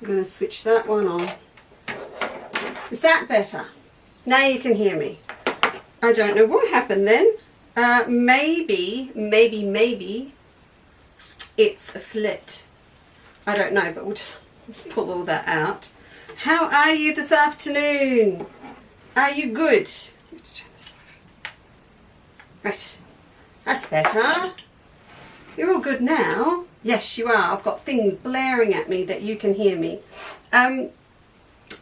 I'm going to switch that one on. Is that better? Now you can hear me. I don't know what happened then. Maybe it's a flit. I don't know, but we'll just pull all that out. How are you this afternoon? Are you good? Let's turn this off. Right. That's better. You're all good now. Yes, you are. I've got things blaring at me that you can hear me. I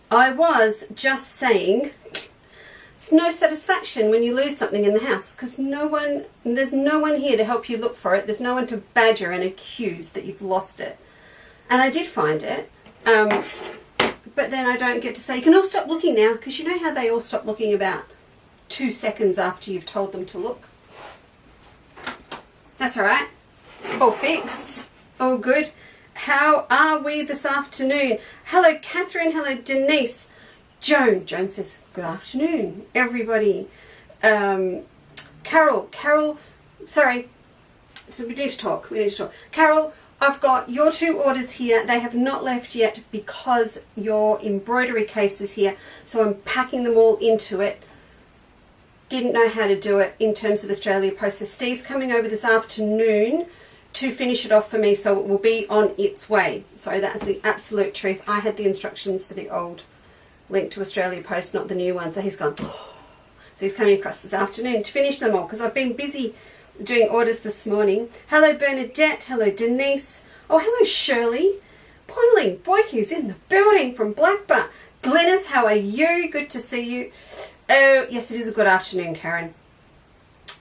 was just saying, it's no satisfaction when you lose something in the house because there's no one here to help you look for it. There's no one to badger and accuse that you've lost it. And I did find it, but then I don't get to say, you can all stop looking now, because you know how they all stop looking about 2 seconds after you've told them to look? That's all right. All fixed. All good. How are we this afternoon? Hello, Catherine. Hello, Denise. Joan says, good afternoon, everybody. Carol, sorry. So we need to talk. Carol, I've got your 2 orders here. They have not left yet because your embroidery case is here. So I'm packing them all into it. Didn't know how to do it in terms of Australia Post. So Steve's coming over this afternoon to finish it off for me, so it will be on its way. Sorry, that's the absolute truth. I had the instructions for the old link to Australia Post, not the new one. So he's gone. So he's coming across this afternoon to finish them all because I've been busy doing orders this morning. Hello, Bernadette. Hello, Denise. Oh, hello, Shirley. Pauline Boyke's in the building from Blackburn. Glenys, how are you? Good to see you. Oh, yes, it is a good afternoon, Karen.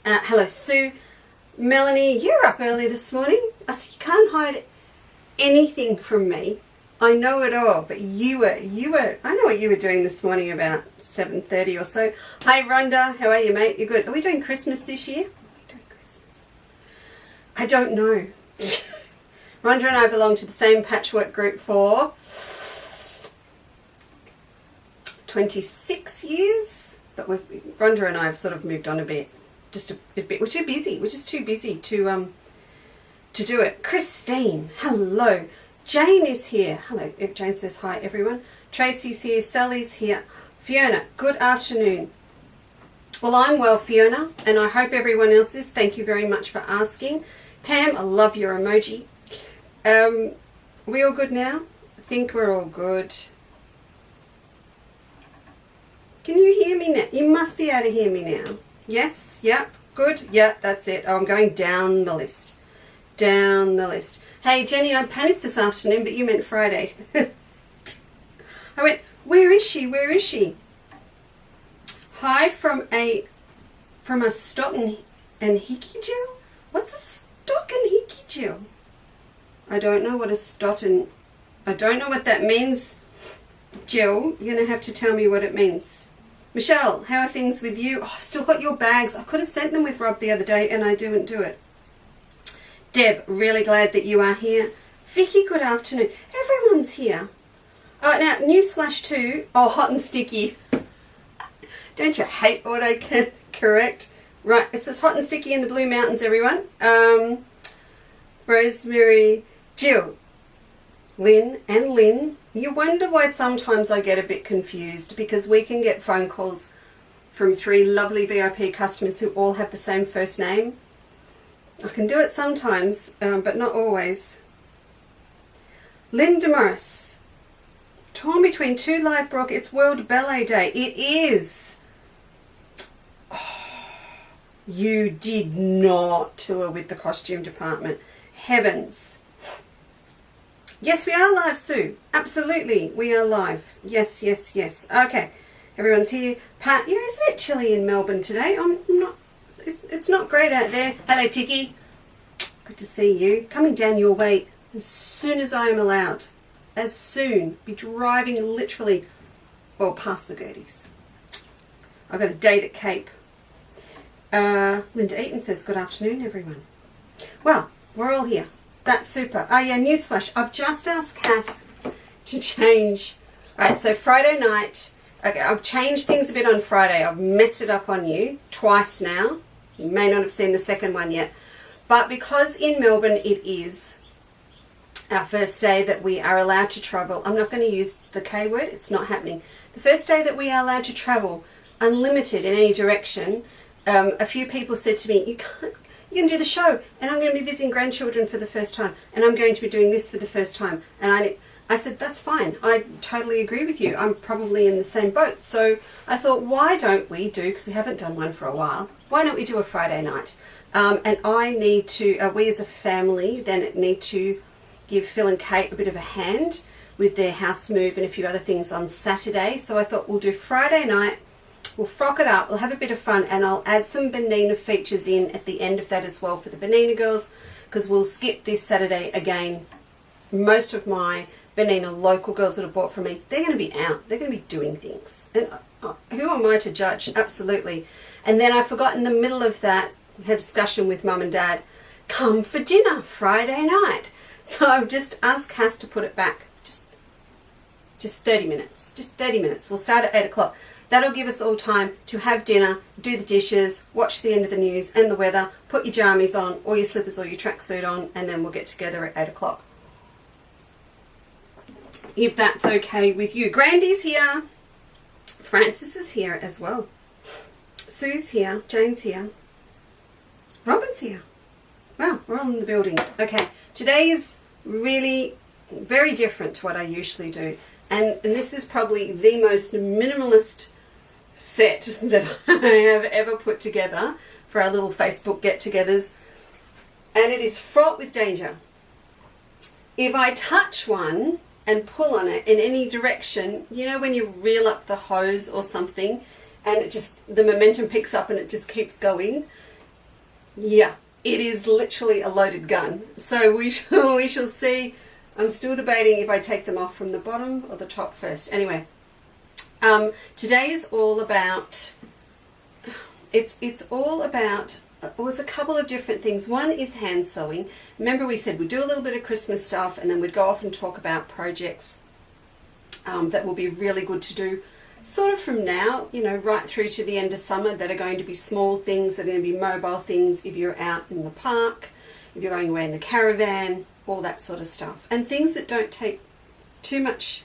Hello, Sue. Melanie, you're up early this morning. I said, you can't hide anything from me. I know it all, but you were, I know what you were doing this morning about 7:30 or so. Hi, Rhonda. How are you, mate? You're good. Are we doing Christmas this year? I don't know. Rhonda and I belong to the same patchwork group for 26 years, but Rhonda and I have sort of moved on a bit. Just a bit. We're too busy. We're just too busy to do it. Christine, hello. Jane is here. Hello. Jane says hi, everyone. Tracy's here. Sally's here. Fiona, good afternoon. Well, I'm well, Fiona, and I hope everyone else is. Thank you very much for asking. Pam, I love your emoji. We all good now? I think we're all good. Can you hear me now? You must be able to hear me now. Yes? Yep. Good? Yep, that's it. Oh, I'm going down the list. Down the list. Hey, Jenny, I panicked this afternoon, but you meant Friday. I went, where is she? Where is she? Hi from a Stoughton and Hickey gel? What's a Stoughton Hickey gel? I don't know what a Stoughton... I don't know what that means, Jill. You're going to have to tell me what it means. Michelle, how are things with you? Oh, I've still got your bags. I could have sent them with Rob the other day and I didn't do it. Deb, really glad that you are here. Vicky, good afternoon. Everyone's here. Now, newsflash too. Oh, hot and sticky. Don't you hate autocorrect? Right, it says hot and sticky in the Blue Mountains, everyone. Rosemary, Jill, Lynn and Lynn. You wonder why sometimes I get a bit confused, because we can get phone calls from 3 lovely VIP customers who all have the same first name. I can do it sometimes, but not always. Linda Morris. Torn between 2 live brock. It's World Ballet Day. It is. Oh, you did not tour with the costume department. Heavens. Yes, we are live, Sue. Absolutely, we are live. Yes, yes, yes. Okay, everyone's here. Pat, yeah, it's a bit chilly in Melbourne today. It's not great out there. Hello, Tiki. Good to see you. Coming down your way as soon as I am allowed. As soon. Be driving literally, well, past the Gerties. I've got a date at Cape. Linda Eaton says, good afternoon, everyone. Well, we're all here. That's super. Oh yeah, newsflash. I've just asked Cass to change. Right, so Friday night. Okay, I've changed things a bit on Friday. I've messed it up on you twice now. You may not have seen the second one yet. But because in Melbourne it is our first day that we are allowed to travel, I'm not going to use the K word, it's not happening. The first day that we are allowed to travel, unlimited in any direction, a few people said to me, you can do the show, and I'm going to be visiting grandchildren for the first time, and I'm going to be doing this for the first time. And I said, that's fine. I totally agree with you. I'm probably in the same boat. So I thought, why don't we do, because we haven't done one for a while, why don't we do a Friday night? And I need to, we as a family then need to give Phil and Kate a bit of a hand with their house move and a few other things on Saturday. So I thought we'll do Friday night, we'll frock it up, we'll have a bit of fun, and I'll add some Benina features in at the end of that as well for the Benina girls, because we'll skip this Saturday again. Most of my Benina local girls that have bought from me, they're going to be out, they're going to be doing things. And who am I to judge? Absolutely. And then I forgot in the middle of that, we had a discussion with Mum and Dad, come for dinner Friday night. So I've just asked Cass to put it back just 30 minutes. Just 30 minutes. We'll start at 8 o'clock. That'll give us all time to have dinner, do the dishes, watch the end of the news and the weather, put your jammies on or your slippers or your tracksuit on, and then we'll get together at 8 o'clock. If that's okay with you. Grandy's here. Francis is here as well. Sue's here. Jane's here. Robin's here. Wow, we're all in the building. Okay, today is really very different to what I usually do. And this is probably the most minimalist set that I have ever put together for our little Facebook get-togethers. And it is fraught with danger. If I touch one and pull on it in any direction, you know when you reel up the hose or something and it just, the momentum picks up and it just keeps going? Yeah, it is literally a loaded gun. So we shall see. I'm still debating if I take them off from the bottom or the top first. Anyway, today is all about, it's all about, well, it's a couple of different things. One is hand sewing. Remember we said we'd do a little bit of Christmas stuff and then we'd go off and talk about projects that will be really good to do sort of from now, you know, right through to the end of summer, that are going to be small things, that are going to be mobile things if you're out in the park, if you're going away in the caravan, all that sort of stuff. And things that don't take too much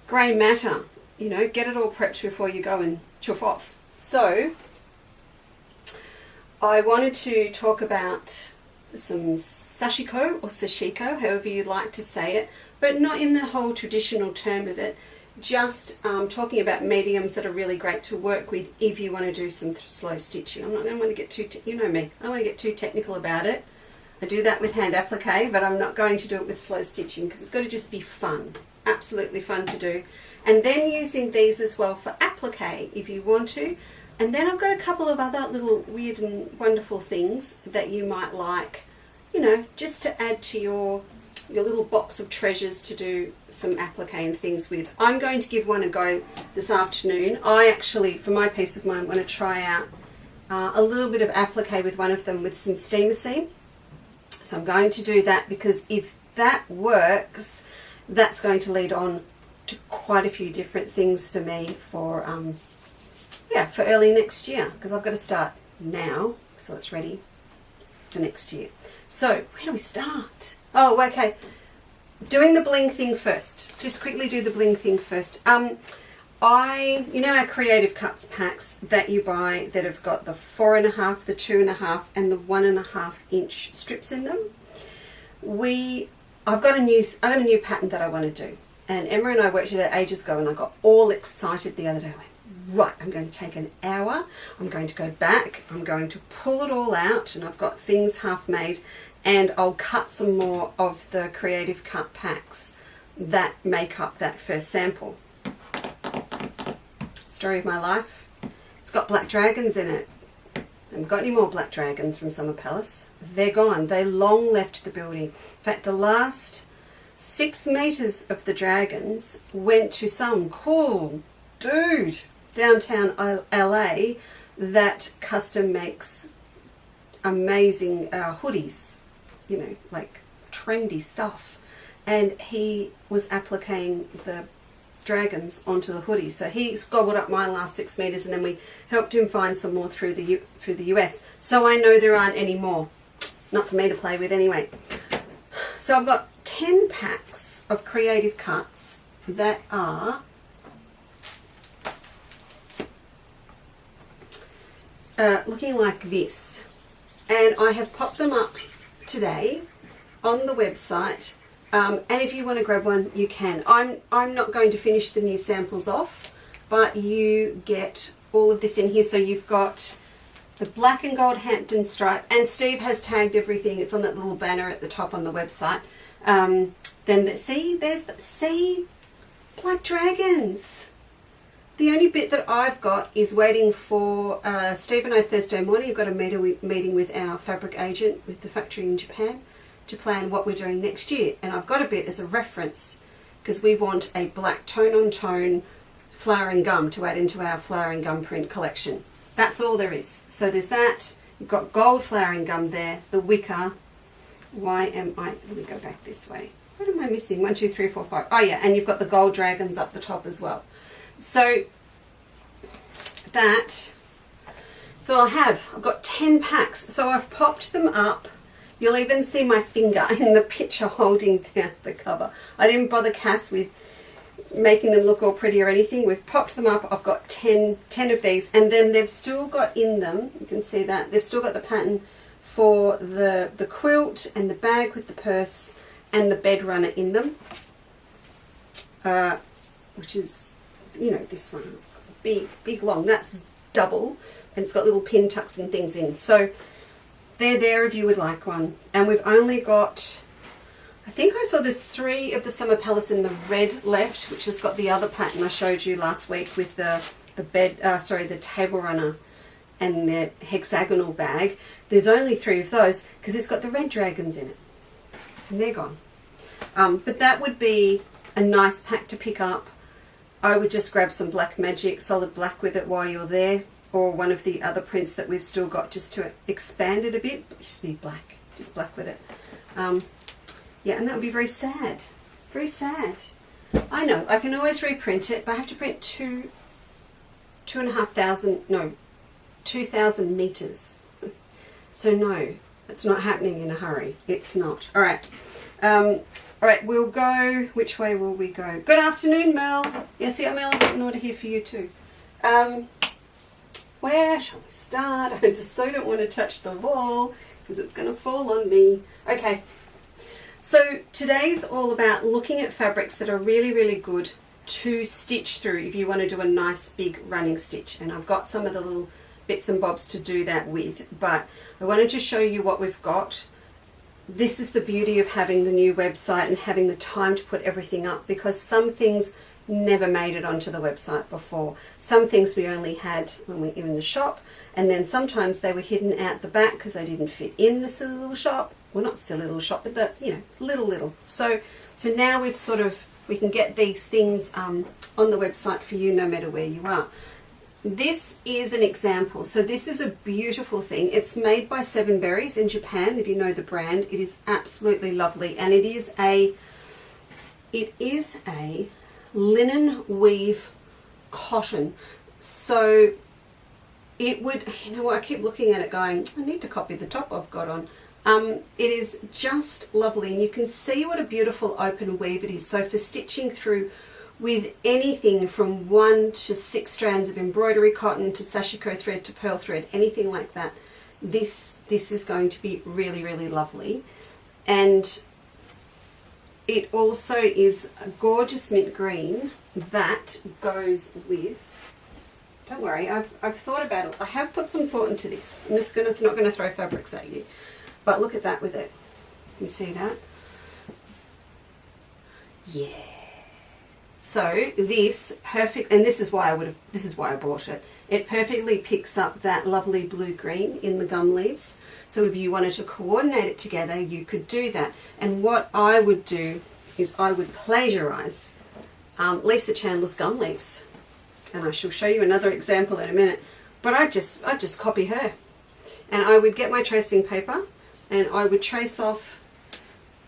grey matter, you know, get it all prepped before you go and chuff off. So I wanted to talk about some sashiko or sashiko, however you like to say it, but not in the whole traditional term of it, just talking about mediums that are really great to work with if you want to do some slow stitching. I'm not going to want to get too, you know me, I don't want to get too technical about it. I do that with hand applique, but I'm not going to do it with slow stitching because it's got to just be fun, absolutely fun to do. And then using these as well for applique if you want to. And then I've got a couple of other little weird and wonderful things that you might like, you know, just to add to your little box of treasures to do some applique and things with. I'm going to give one a go this afternoon. I actually, for my peace of mind, want to try out a little bit of applique with one of them with some steamer seam. So I'm going to do that because if that works, that's going to lead on to quite a few different things for me for for early next year, because I've got to start now so it's ready for next year. So where do we start? Oh, okay. Doing the bling thing first. Just quickly do the bling thing first. You know our Creative Cuts packs that you buy that have got the 4.5, the 2.5 and the 1.5 inch strips in them. I've got a new pattern that I want to do, and Emma and I worked at it ages ago, and I got all excited the other day. I went, right, I'm going to take an hour, I'm going to go back, I'm going to pull it all out, and I've got things half made, and I'll cut some more of the Creative Cut packs that make up that first sample. Story of my life. It's got black dragons in it. I haven't got any more black dragons from Summer Palace. They're gone. They long left the building. In fact, the last 6 meters of the dragons went to some cool dude downtown LA that custom makes amazing hoodies, you know, like trendy stuff. And he was appliquing the dragons onto the hoodie. So he gobbled up my last 6 meters, and then we helped him find some more through the US. So I know there aren't any more. Not for me to play with anyway. So I've got 10 packs of creative cuts that are looking like this, and I have popped them up today on the website, and if you want to grab one, you can. I'm not going to finish the new samples off, but you get all of this in here. So you've got the black and gold Hampton stripe, and Steve has tagged everything. It's on that little banner at the top on the website. Then see, black dragons. The only bit that I've got is waiting for Steve and I Thursday morning. We've got a meeting with our fabric agent with the factory in Japan to plan what we're doing next year. And I've got a bit as a reference because we want a black tone-on-tone flowering gum to add into our flowering gum print collection. That's all there is. So there's that. You've got gold flowering gum there, the wicker. Let me go back this way. What am I missing? 1, 2, 3, 4, 5. Oh yeah, and you've got the gold dragons up the top as well. So that's all I've got 10 packs. So I've popped them up. You'll even see my finger in the picture holding the cover. I didn't bother Cass with making them look all pretty or anything. We've popped them up. I've got 10 of these, and then they've still got in them, you can see that, they've still got the pattern for the quilt and the bag with the purse and the bed runner in them, which is, you know, this one. It's big long. That's double, and it's got little pin tucks and things in. So they're there if you would like one. And we've only got, I think I saw there's 3 of the Summer Palace in the red left, which has got the other pattern I showed you last week with the table runner and the hexagonal bag. There's only 3 of those because it's got the red dragons in it, and they're gone. But that would be a nice pack to pick up. I would just grab some Black Magic solid black with it while you're there, or one of the other prints that we've still got just to expand it a bit. But you just need black, just black with it. Yeah, and that would be very sad. Very sad. I know, I can always reprint it, but I have to print 2,000 meters. So no, it's not happening in a hurry. It's not. All right. All right, we'll go. Which way will we go? Good afternoon, Mel. Yes, yeah, Mel, I've got an order here for you too. Where shall we start? I just so don't want to touch the wall because it's going to fall on me. Okay. So today's all about looking at fabrics that are really, really good to stitch through if you want to do a nice big running stitch. And I've got some of the little bits and bobs to do that with, but I wanted to show you what we've got. This is the beauty of having the new website and having the time to put everything up, because some things never made it onto the website before. Some things we only had when we were in the shop, and then sometimes they were hidden out the back because they didn't fit in the silly little shop. Well, not silly little shop, but the, you know, little. So now we can get these things on the website for you no matter where you are. This is an example. So this is a beautiful thing. It's made by Seven Berries in Japan, if you know the brand. It is absolutely lovely, and it is a linen weave cotton. So it would, you know what, I keep looking at it going, I need to copy the top I've got on. It is just lovely, and you can see what a beautiful open weave it is. So for stitching through with anything from 1 to 6 strands of embroidery cotton to sashiko thread to pearl thread, anything like that, this is going to be really, really lovely. And it also is a gorgeous mint green that goes with, don't worry, I've thought about it. I have put some thought into this. I'm just not going to throw fabrics at you, but look at that with it. You see that? Yeah. So this perfect, and this is why I bought it. It perfectly picks up that lovely blue green in the gum leaves. So if you wanted to coordinate it together, you could do that. And what I would do is I would plagiarize Lisa Chandler's gum leaves, and I shall show you another example in a minute. But I'd just copy her, and I would get my tracing paper, and I would trace off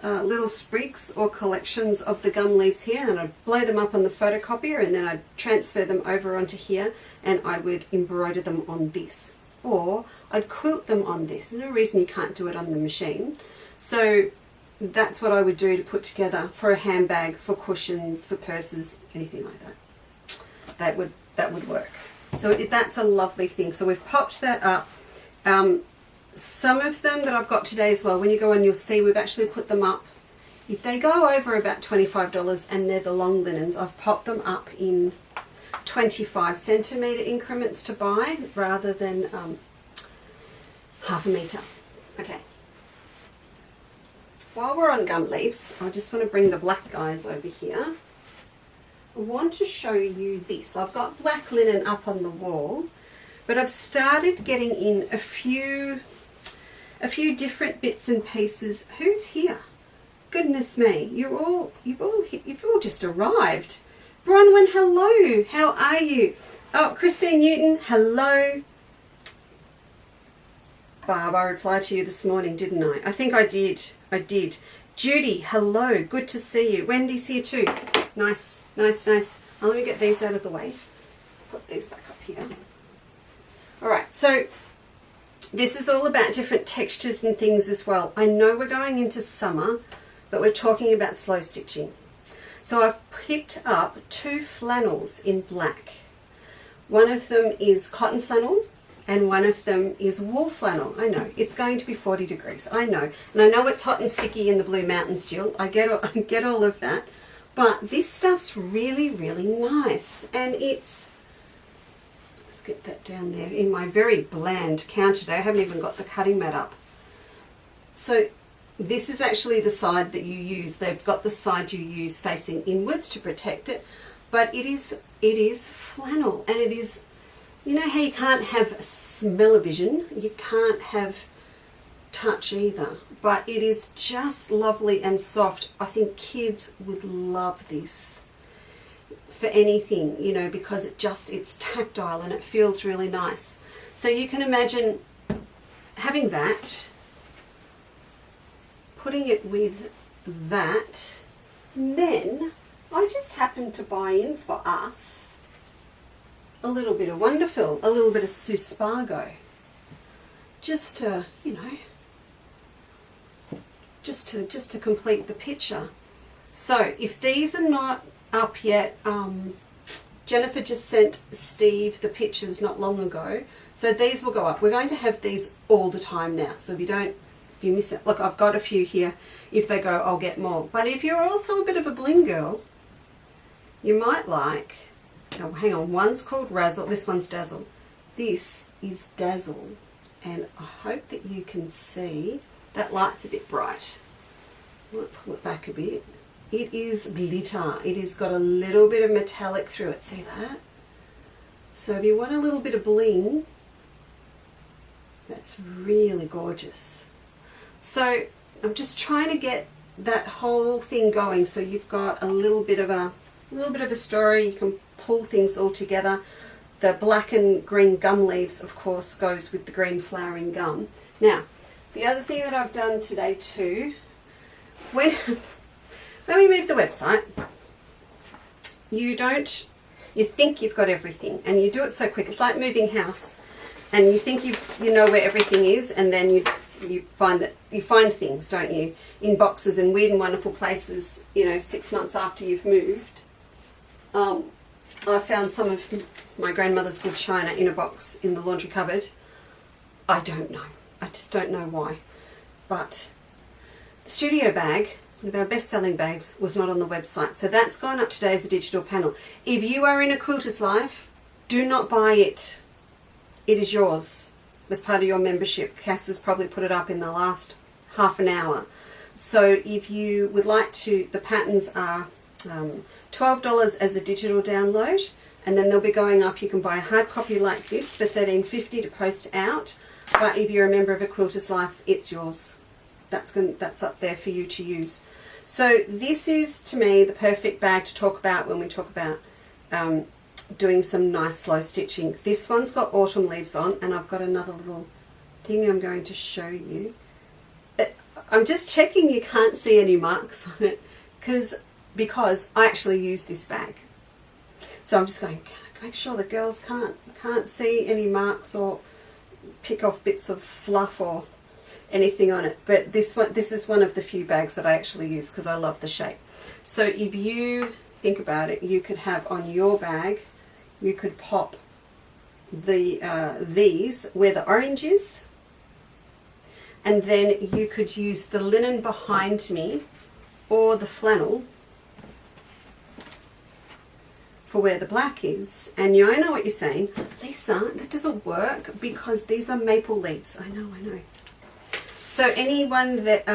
little sprigs or collections of the gum leaves here, and I'd blow them up on the photocopier, and then I'd transfer them over onto here, and I would embroider them on this, or I'd quilt them on this. There's no reason you can't do it on the machine. So that's what I would do to put together for a handbag, for cushions, for purses, anything like that. That would work. So that's a lovely thing. So we've popped that up. Some of them that I've got today as well, when you go on, you'll see we've actually put them up. If they go over about $25 and they're the long linens, I've popped them up in 25 centimetre increments to buy rather than half a metre. Okay. While we're on gum leaves, I just want to bring the black guys over here. I want to show you this. I've got black linen up on the wall, but I've started getting in a few different bits and pieces. Who's here? Goodness me, you've all just arrived. Bronwyn, hello. How are you? Oh, Christine Newton, hello. Barb, I replied to you this morning, didn't I? I think I did. I did. Judy, hello. Good to see you. Wendy's here too. Nice, nice, nice. Oh, let me get these out of the way. Put these back up here. All right, so this is all about different textures and things as well. I know we're going into summer, but we're talking about slow stitching. So I've picked up 2 flannels in black. One of them is cotton flannel and one of them is wool flannel. I know, it's going to be 40 degrees. I know. And I know it's hot and sticky in the Blue Mountains, Jill. I get all of that. But this stuff's really, really nice. And it's, let's get that down there, in my very bland counter today. I haven't even got the cutting mat up. So this is actually the side that you use. They've got the side you use facing inwards to protect it. But it is flannel, and it is, you know how you can't have smell-o-vision, you can't have touch either, but it is just lovely and soft. I think kids would love this for anything, you know, because it's tactile and it feels really nice. So you can imagine having that, putting it with that, and then I just happened to buy in for us a little bit of Wonderful, a little bit of Suspago, just to, you know, just to complete the picture. So if these are not up yet, Jennifer just sent Steve the pictures not long ago, so these will go up. We're going to have these all the time now, so if you miss it, look, I've got a few here. If they go, I'll get more. But if you're also a bit of a bling girl, you might like, oh, hang on, one's called Razzle, this one's Dazzle. This is Dazzle, and I hope that you can see, that light's a bit bright. I might pull it back a bit. It is glitter. It has got a little bit of metallic through it, see that? So if you want a little bit of bling, that's really gorgeous. So I'm just trying to get that whole thing going, so you've got a little bit of a story. You can pull things all together. The black and green gum leaves, of course, goes with the green flowering gum. Now, the other thing that I've done today too, when we move the website, you think you've got everything, and you do it so quick. It's like moving house, and you think you know where everything is, and then you find things, don't you, in boxes and weird and wonderful places, you know, 6 months after you've moved. I found some of my grandmother's good china in a box in the laundry cupboard. I don't know. I just don't know why. But the studio bag, one of our best-selling bags, was not on the website. So that's gone up today as a digital panel. If you are in a quilter's life, do not buy it. It is yours as part of your membership. Cass has probably put it up in the last half an hour. So if you would like to, the patterns are $12 as a digital download, and then they'll be going up. You can buy a hard copy like this for $13.50 to post out, but if you're a member of A Quilter's Life, it's yours. That's up there for you to use. So this is, to me, the perfect bag to talk about when we talk about doing some nice slow stitching. This one's got autumn leaves on, and I've got another little thing I'm going to show you. I'm just checking you can't see any marks on it, because I actually use this bag. So I'm just going to make sure the girls can't see any marks or pick off bits of fluff or anything on it. But this is one of the few bags that I actually use because I love the shape. So if you think about it, you could have on your bag, you could pop these where the orange is, and then you could use the linen behind me or the flannel for where the black is. And I know what you're saying, Lisa, that doesn't work because these are maple leaves. I know. So anyone that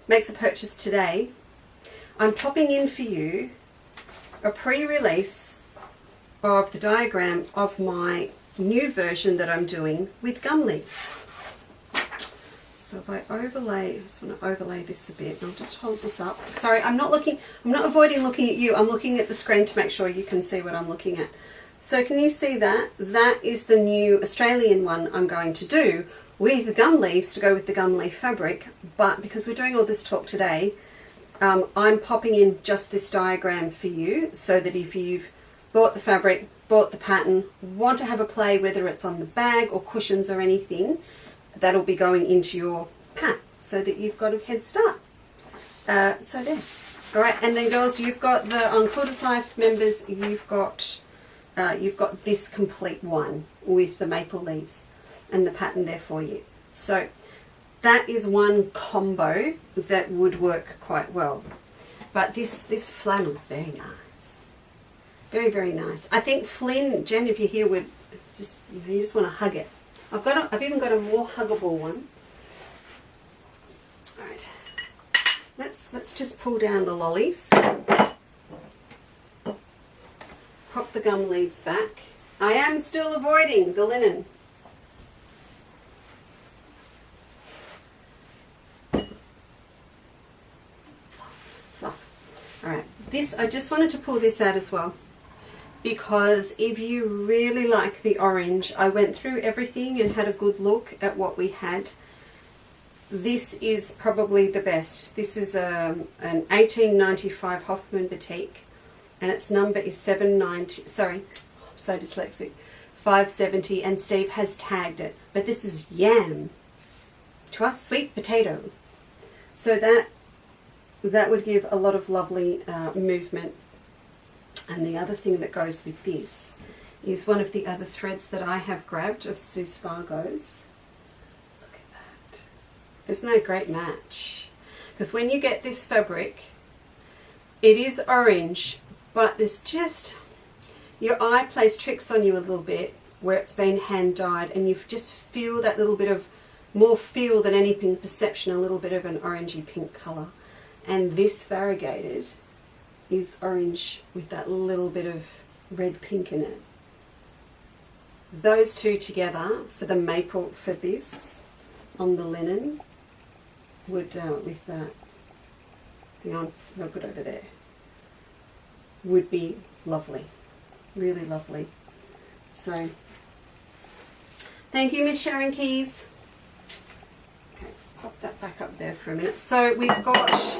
makes a purchase today, I'm popping in for you a pre-release of the diagram of my new version that I'm doing with gum leaves. So if I overlay, I just want to overlay this a bit. I'll just hold this up. Sorry, I'm not avoiding looking at you. I'm looking at the screen to make sure you can see what I'm looking at. So can you see that? That is the new Australian one I'm going to do with gum leaves to go with the gum leaf fabric. But because we're doing all this talk today, I'm popping in just this diagram for you so that if you've bought the fabric, bought the pattern, want to have a play, whether it's on the bag or cushions or anything, that'll be going into your pack so that you've got a head start. So there. All right, and then girls, you've got the on Quilters Life members, you've got this complete one with the maple leaves and the pattern there for you. So that is one combo that would work quite well. But this flannel's very nice, very, very nice. I think Flynn, Jen, if you're here, would just, you just want to hug it. I've even got a more huggable one. All right, let's just pull down the lollies. Pop the gum leaves back. I am still avoiding the linen. Fluff. All right, I just wanted to pull this out as well, because if you really like the orange, I went through everything and had a good look at what we had. This is probably the best. This is an 1895 Hoffman Batik, and its number is 790, sorry, I'm so dyslexic, 570, and Steve has tagged it. But this is yam, to us sweet potato. So that would give a lot of lovely movement. And the other thing that goes with this is one of the other threads that I have grabbed of Sue Spargo's. Look at that. Isn't that a great match? Because when you get this fabric, it is orange, but there's just, your eye plays tricks on you a little bit where it's been hand dyed, and you just feel that little bit of, more feel than anything, perception, a little bit of an orangey pink colour. And this variegated is orange with that little bit of red pink in it. Those two together for the maple, for this on the linen would with that, hang on, I'll put it over there, would be lovely, really lovely. So thank you, Miss Sharon Keys. Okay, pop that back up there for a minute. So we've got,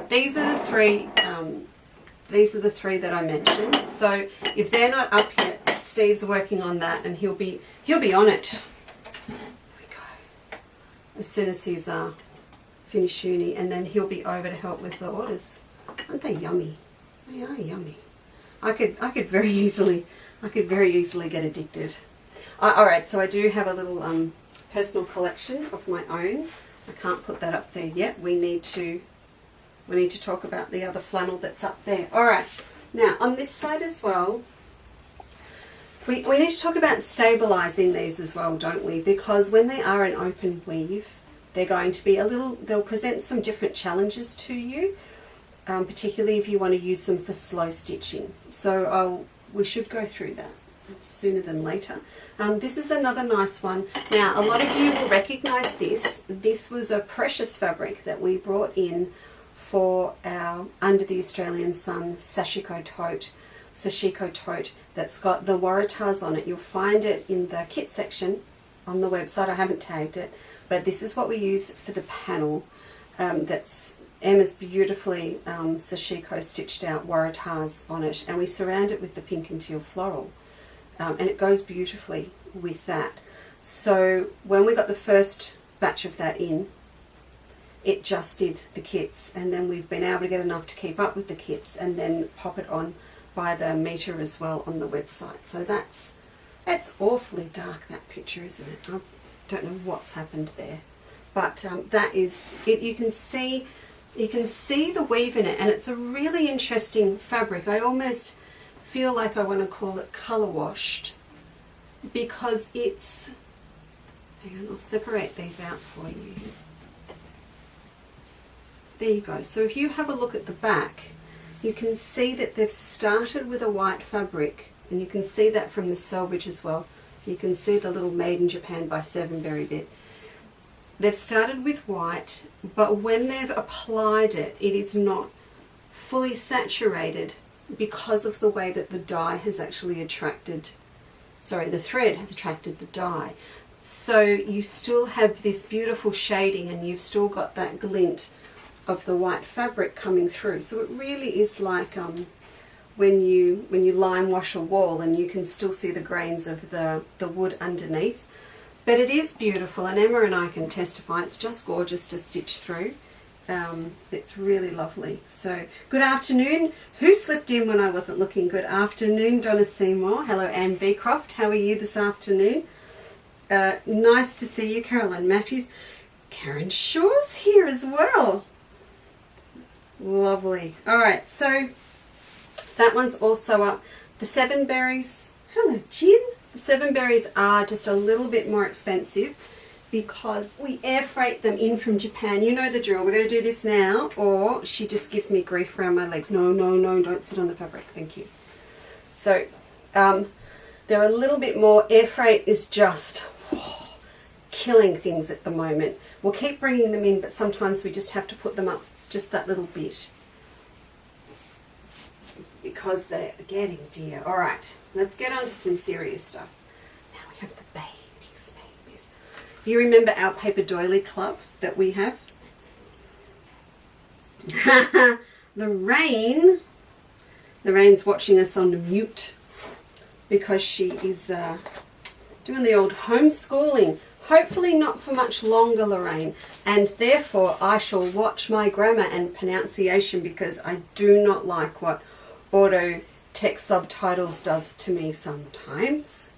these are the three that I mentioned. So if they're not up yet, Steve's working on that, and he'll be on it. There we go. As soon as he's finished uni, and then he'll be over to help with the orders. Aren't they yummy? They are yummy. I could very easily get addicted. All right, so I do have a little personal collection of my own. I can't put that up there yet. We need to talk about the other flannel that's up there. All right, now on this side as well, we need to talk about stabilizing these as well, don't we? Because when they are an open weave, they're going to be they'll present some different challenges to you, particularly if you want to use them for slow stitching. So we should go through that sooner than later. This is another nice one. Now, a lot of you will recognize this. This was a precious fabric that we brought in for our Under the Australian Sun sashiko tote that's got the waratahs on it. You'll find it in the kit section on the website. I haven't tagged it, but this is what we use for the panel. That's Emma's beautifully sashiko stitched out waratahs on it, and we surround it with the pink and teal floral, and it goes beautifully with that. So when we got the first batch of that in, it just did the kits, and then we've been able to get enough to keep up with the kits and then pop it on by the meter as well on the website. So that's awfully dark, that picture, isn't it? I don't know what's happened there, but that is it. You can see the weave in it, and it's a really interesting fabric. I almost feel like I want to call it colour washed, because it's, hang on, I'll separate these out for you. There you go. So if you have a look at the back, you can see that they've started with a white fabric, and you can see that from the selvage as well. So you can see the little Made in Japan by Sevenberry bit. They've started with white, but when they've applied it, it is not fully saturated because of the way that the dye has actually attracted, sorry, the thread has attracted the dye. So you still have this beautiful shading, and you've still got that glint of the white fabric coming through. So it really is like when you lime wash a wall, and you can still see the grains of the wood underneath. But it is beautiful, and Emma and I can testify, it's just gorgeous to stitch through. It's really lovely. So good afternoon. Who slipped in when I wasn't looking? Good afternoon, Donna Seymour. Hello, Anne Beecroft. How are you this afternoon? Nice to see you, Caroline Matthews. Karen Shaw's here as well. Lovely. All right, so that one's also up. The Sevenberries. Hello, Jen. The Sevenberries are just a little bit more expensive because we air freight them in from Japan. You know the drill. We're going to do this now, or she just gives me grief around my legs. No, no, no, don't sit on the fabric. Thank you. So they're a little bit more. Air freight is just killing things at the moment. We'll keep bringing them in, but sometimes we just have to put them up just that little bit because they're getting dear. All right, let's get on to some serious stuff. Now we have the babies. You remember our paper doily club that we have? The Rain's watching us on mute because she is doing the old homeschooling. Hopefully not for much longer, Lorraine, and therefore I shall watch my grammar and pronunciation, because I do not like what auto text subtitles does to me sometimes.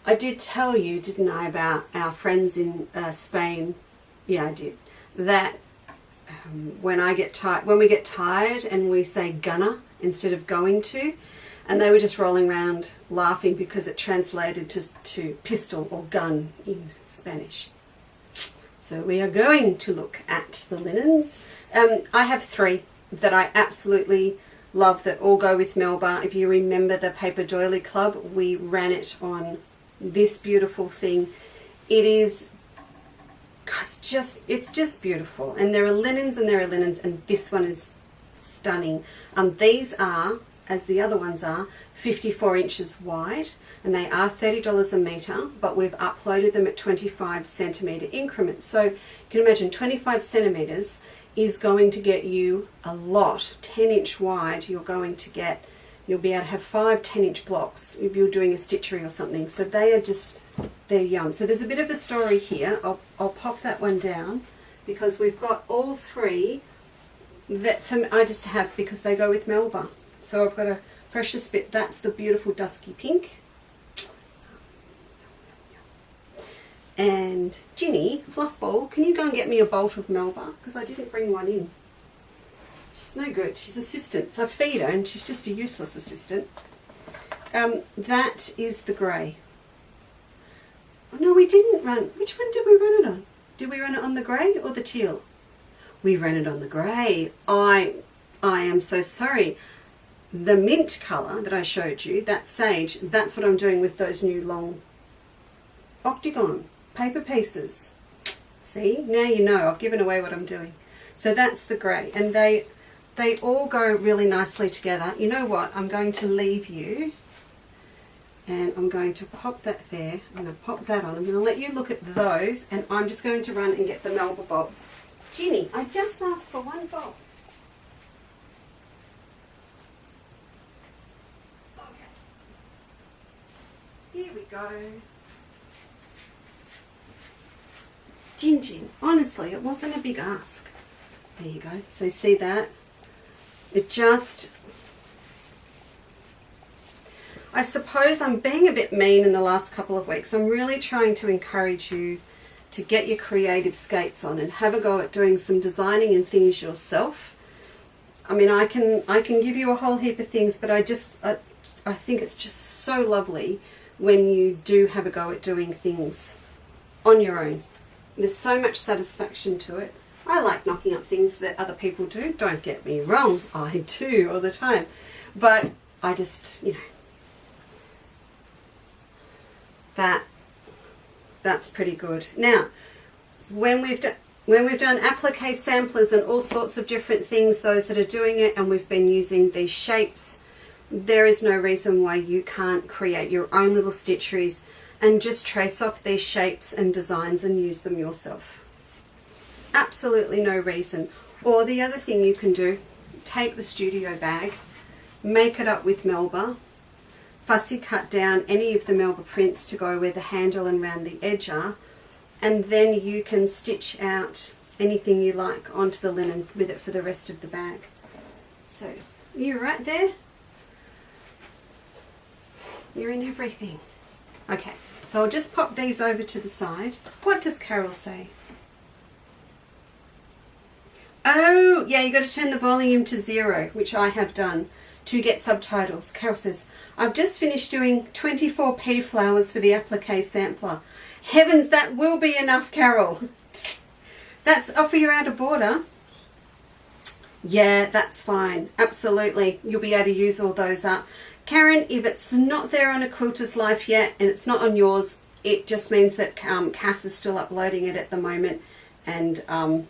I did tell you, didn't I, about our friends in Spain? Yeah, I did. That when we get tired and we say gonna instead of going to, and they were just rolling around laughing because it translated to pistol or gun in Spanish. So we are going to look at the linens. I have 3 that I absolutely love that all go with Melba. If you remember the Paper Doily Club, we ran it on this beautiful thing. It is it's just beautiful, and there are linens and there are linens, and this one is stunning. These are, as the other ones are, 54 inches wide, and they are $30 a metre, but we've uploaded them at 25 centimetre increments. So you can imagine 25 centimetres is going to get you a lot. 10-inch wide, you'll be able to have 5 10-inch blocks if you're doing a stitchery or something. So they're yum. So there's a bit of a story here. I'll pop that one down because we've got all 3 that I just have because they go with Melba. So I've got a precious bit. That's the beautiful dusky pink. And Ginny, Fluffball, can you go and get me a bolt of Melba? Because I didn't bring one in. She's no good. She's assistant. So I feed her and she's just a useless assistant. That is the grey. Oh, no, we didn't run. Which one did we run it on? Did we run it on the grey or the teal? We ran it on the grey. I am so sorry. The mint colour that I showed you, that sage, that's what I'm doing with those new long octagon paper pieces. See, now you know I've given away what I'm doing. So that's the grey, and they all go really nicely together. You know what, I'm going to leave you, and I'm going to pop that there. I'm going to pop that on. I'm going to let you look at those, and I'm just going to run and get the Melba bolt. Ginny, I just asked for one bolt. Here we go. Gin. Honestly, it wasn't a big ask. There you go. So see that? It just... I suppose I'm being a bit mean in the last couple of weeks. I'm really trying to encourage you to get your creative skates on and have a go at doing some designing and things yourself. I mean, I can give you a whole heap of things, but I think it's just so lovely when you do have a go at doing things on your own. There's so much satisfaction to it. I like knocking up things that other people do. Don't get me wrong, I do all the time. But I just, you know, that's pretty good. Now, when we've done applique samplers and all sorts of different things, those that are doing it, and we've been using these shapes, there is no reason why you can't create your own little stitcheries and just trace off these shapes and designs and use them yourself. Absolutely no reason. Or the other thing you can do, take the studio bag, make it up with Melba, fussy cut down any of the Melba prints to go where the handle and round the edge are, and then you can stitch out anything you like onto the linen with it for the rest of the bag. So you're right there. You're in everything. Okay, so I'll just pop these over to the side. What does Carol say? Oh, yeah, you got to turn the volume to 0, which I have done, to get subtitles. Carol says, I've just finished doing 24 pea flowers for the applique sampler. Heavens, that will be enough, Carol. That's for your outer border. Yeah, that's fine. Absolutely. You'll be able to use all those up. Karen, if it's not there on a Quilter's Life yet, and it's not on yours, it just means that Cass is still uploading it at the moment, and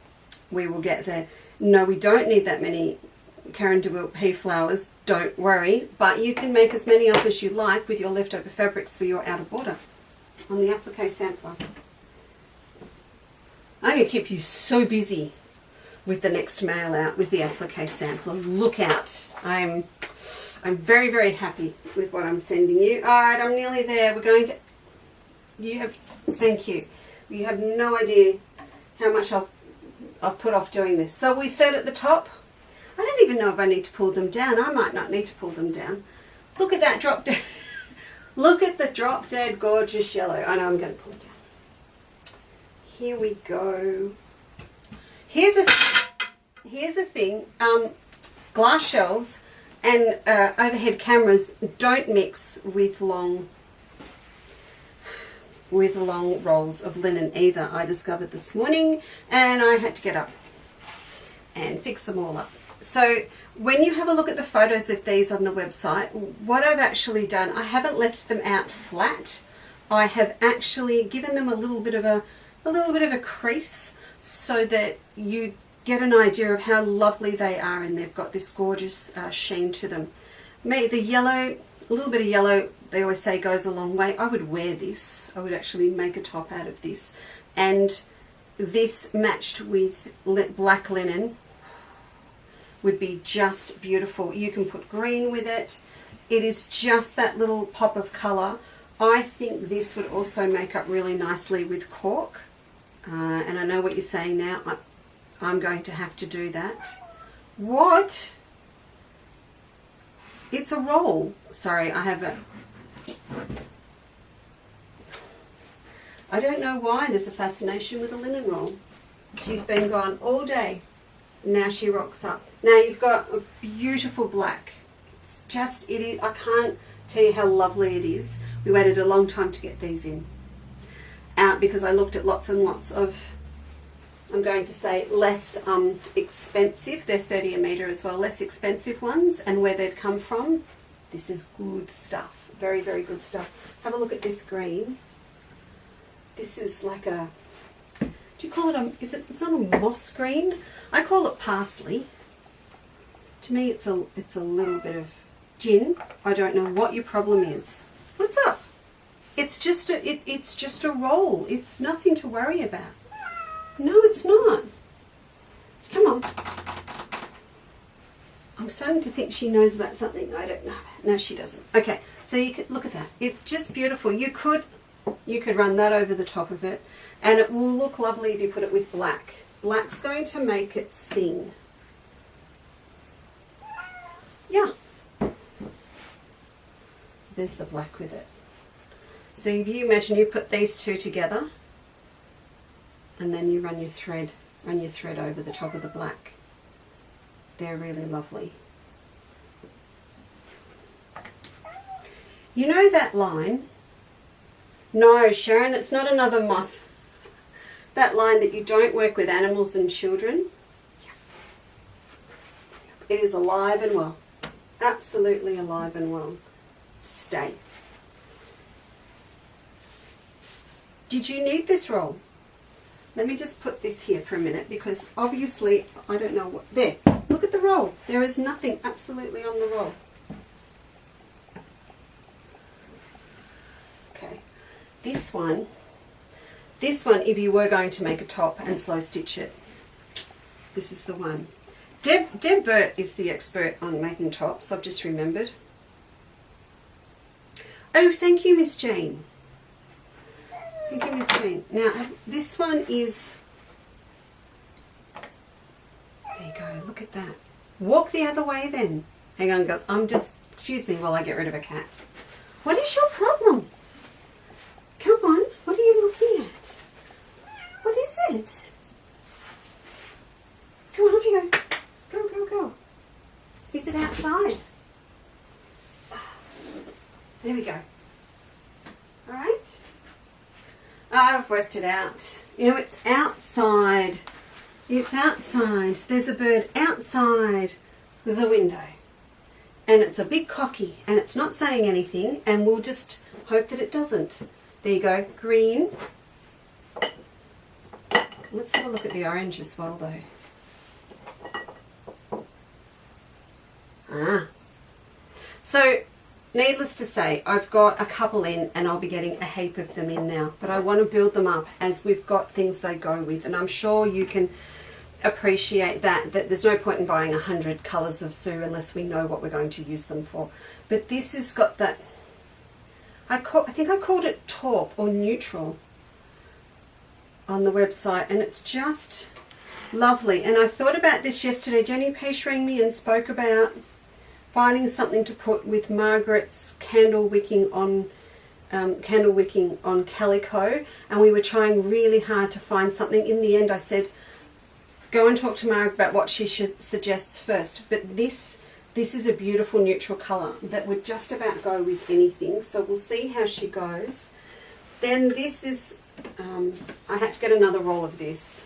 we will get there. No, we don't need that many Karen DeWitt pea flowers, don't worry, but you can make as many up as you like with your leftover fabrics for your outer border on the applique sampler. I'm going to keep you so busy with the next mail out with the applique sampler. Look out. I'm very, very happy with what I'm sending you. All right, I'm nearly there. We're going to... Thank you. You have no idea how much I've put off doing this. So we start at the top. I don't even know if I need to pull them down. I might not need to pull them down. Look at that drop dead. Look at the drop dead gorgeous yellow. I know I'm going to pull it down. Here we go. Here's a thing. Glass shelves and overhead cameras don't mix with long rolls of linen either. I discovered this morning, and I had to get up and fix them all up. So when you have a look at the photos of these on the website, what I've actually done, I haven't left them out flat. I have actually given them a little bit of a crease so that you get an idea of how lovely they are, and they've got this gorgeous sheen to them. The yellow, a little bit of yellow, they always say goes a long way. I would wear this. I would actually make a top out of this. And this matched with black linen would be just beautiful. You can put green with it. It is just that little pop of colour. I think this would also make up really nicely with cork. And I know what you're saying now. I'm going to have to do that. What? It's a roll. Sorry, I don't know why there's a fascination with a linen roll. She's been gone all day. Now she rocks up. Now you've got a beautiful black. It's just, it is, I can't tell you how lovely it is. We waited a long time to get these in. Because I looked at lots and lots of, I'm going to say less expensive, they're 30 a metre as well, less expensive ones, and where they've come from, this is good stuff. Very, very good stuff. Have a look at this green. This is like a, do you call it it's not a moss green? I call it parsley. To me it's a little bit of gin. I don't know what your problem is. What's up? It's just a roll. It's nothing to worry about. No, it's not. Come on. I'm starting to think she knows about something I don't know about. No, she doesn't. Okay, so you can look at that. It's just beautiful. You could You could run that over the top of it, and it will look lovely if you put it with black. Black's going to make it sing. Yeah. So there's the black with it. So if you imagine you put these two together, and then you run your thread over the top of the black. They're really lovely. You know that line? No, Sharon, it's not another moth. That line that you don't work with animals and children. It is alive and well. Absolutely alive and well. Stay. Did you need this roll? Let me just put this here for a minute, because obviously I don't know what... There, look at the roll. There is nothing absolutely on the roll. Okay, this one, if you were going to make a top and slow stitch it, this is the one. Deb Burt is the expert on making tops, I've just remembered. Oh, thank you, Miss Jane. Thank you, Miss Jane. Now, this one is... There you go, look at that. Walk the other way then. Hang on, guys. Excuse me while I get rid of a cat. What is your problem? Come on, what are you looking at? What is it? Come on, off you go. Go, go, go. Is it outside? There we go. All right. I've worked it out. You know, it's outside. It's outside. There's a bird outside the window. And it's a big cocky, and it's not saying anything, and we'll just hope that it doesn't. There you go. Green. Let's have a look at the orange as well, though. So, needless to say, I've got a couple in, and I'll be getting a heap of them in now. But I want to build them up as we've got things they go with. And I'm sure you can appreciate that there's no point in buying 100 colours of Sue unless we know what we're going to use them for. But this has got that, I think I called it taupe or neutral on the website, and it's just lovely. And I thought about this yesterday. Jenny Peace rang me and spoke about finding something to put with Margaret's candle wicking on calico, and we were trying really hard to find something. In the end, I said, go and talk to Margaret about what she suggests first. But this is a beautiful neutral colour that would just about go with anything. So we'll see how she goes. Then this is, I had to get another roll of this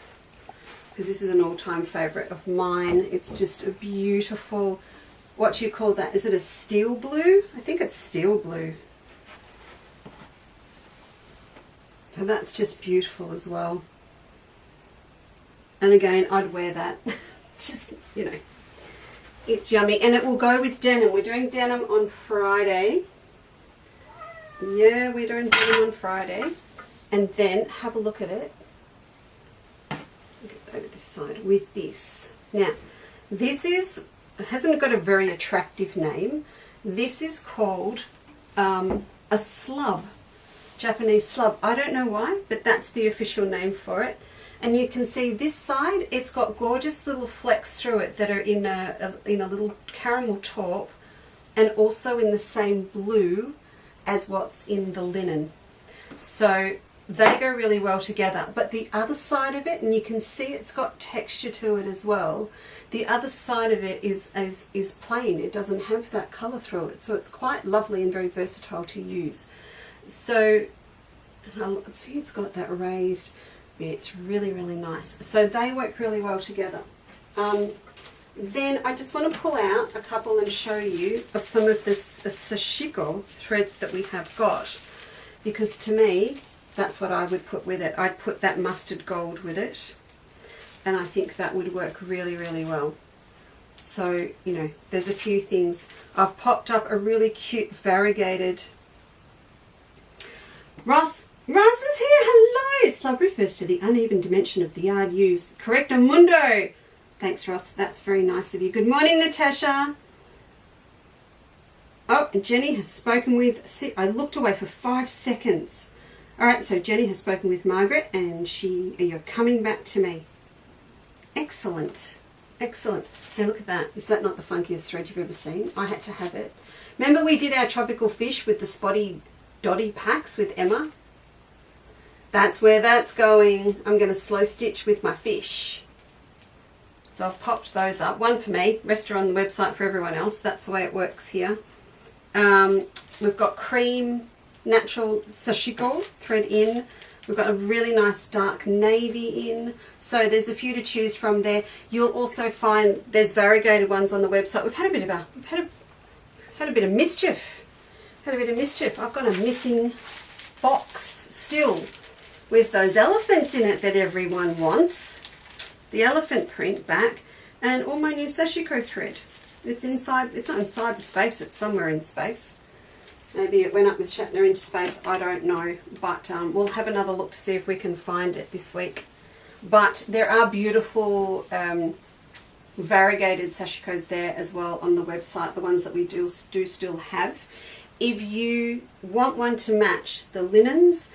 because this is an all-time favourite of mine. It's just a beautiful, what do you call that? Is it a steel blue? I think it's steel blue. So that's just beautiful as well. And again, I'd wear that. Just, you know, it's yummy. And it will go with denim. We're doing denim on Friday. Yeah, we're doing denim on Friday. And then have a look at it. Look at over this side with this. Now, this is, it hasn't got a very attractive name. This is called a slub. Japanese slub. I don't know why, but that's the official name for it. And you can see this side, it's got gorgeous little flecks through it that are in a little caramel taupe, and also in the same blue as what's in the linen. So they go really well together. But the other side of it, and you can see it's got texture to it as well, the other side of it is plain. It doesn't have that colour through it. So it's quite lovely and very versatile to use. So let's see, it's got that raised. Yeah, it's really, really nice. So they work really well together. Then I just want to pull out a couple and show you of some of this sashiko threads that we have got, because to me, that's what I would put with it. I'd put that mustard gold with it, and I think that would work really, really well. So, you know, there's a few things. I've popped up a really cute variegated... Ross is here, hello! Slub refers to the uneven dimension of the yard used. Correctamundo! Thanks, Ross, that's very nice of you. Good morning, Natasha. Oh, Jenny has spoken with... See, I looked away for 5 seconds. All right, so Jenny has spoken with Margaret and you're coming back to me. Excellent. Excellent. Hey, look at that. Is that not the funkiest thread you've ever seen? I had to have it. Remember we did our tropical fish with the spotty dotty packs with Emma? That's where that's going. I'm going to slow stitch with my fish. So I've popped those up. One for me, rest are on the website for everyone else. That's the way it works here. We've got cream natural sashiko thread in. We've got a really nice dark navy in. So there's a few to choose from there. You'll also find there's variegated ones on the website. We've had a bit of mischief. I've got a missing box still with those elephants in it that everyone wants. The elephant print back and all my new sashiko thread. It's inside, it's not inside the space, it's somewhere in space. Maybe it went up with Shatner into space, I don't know. But we'll have another look to see if we can find it this week. But there are beautiful variegated sashikos there as well on the website, the ones that we do still have. If you want one to match the linens,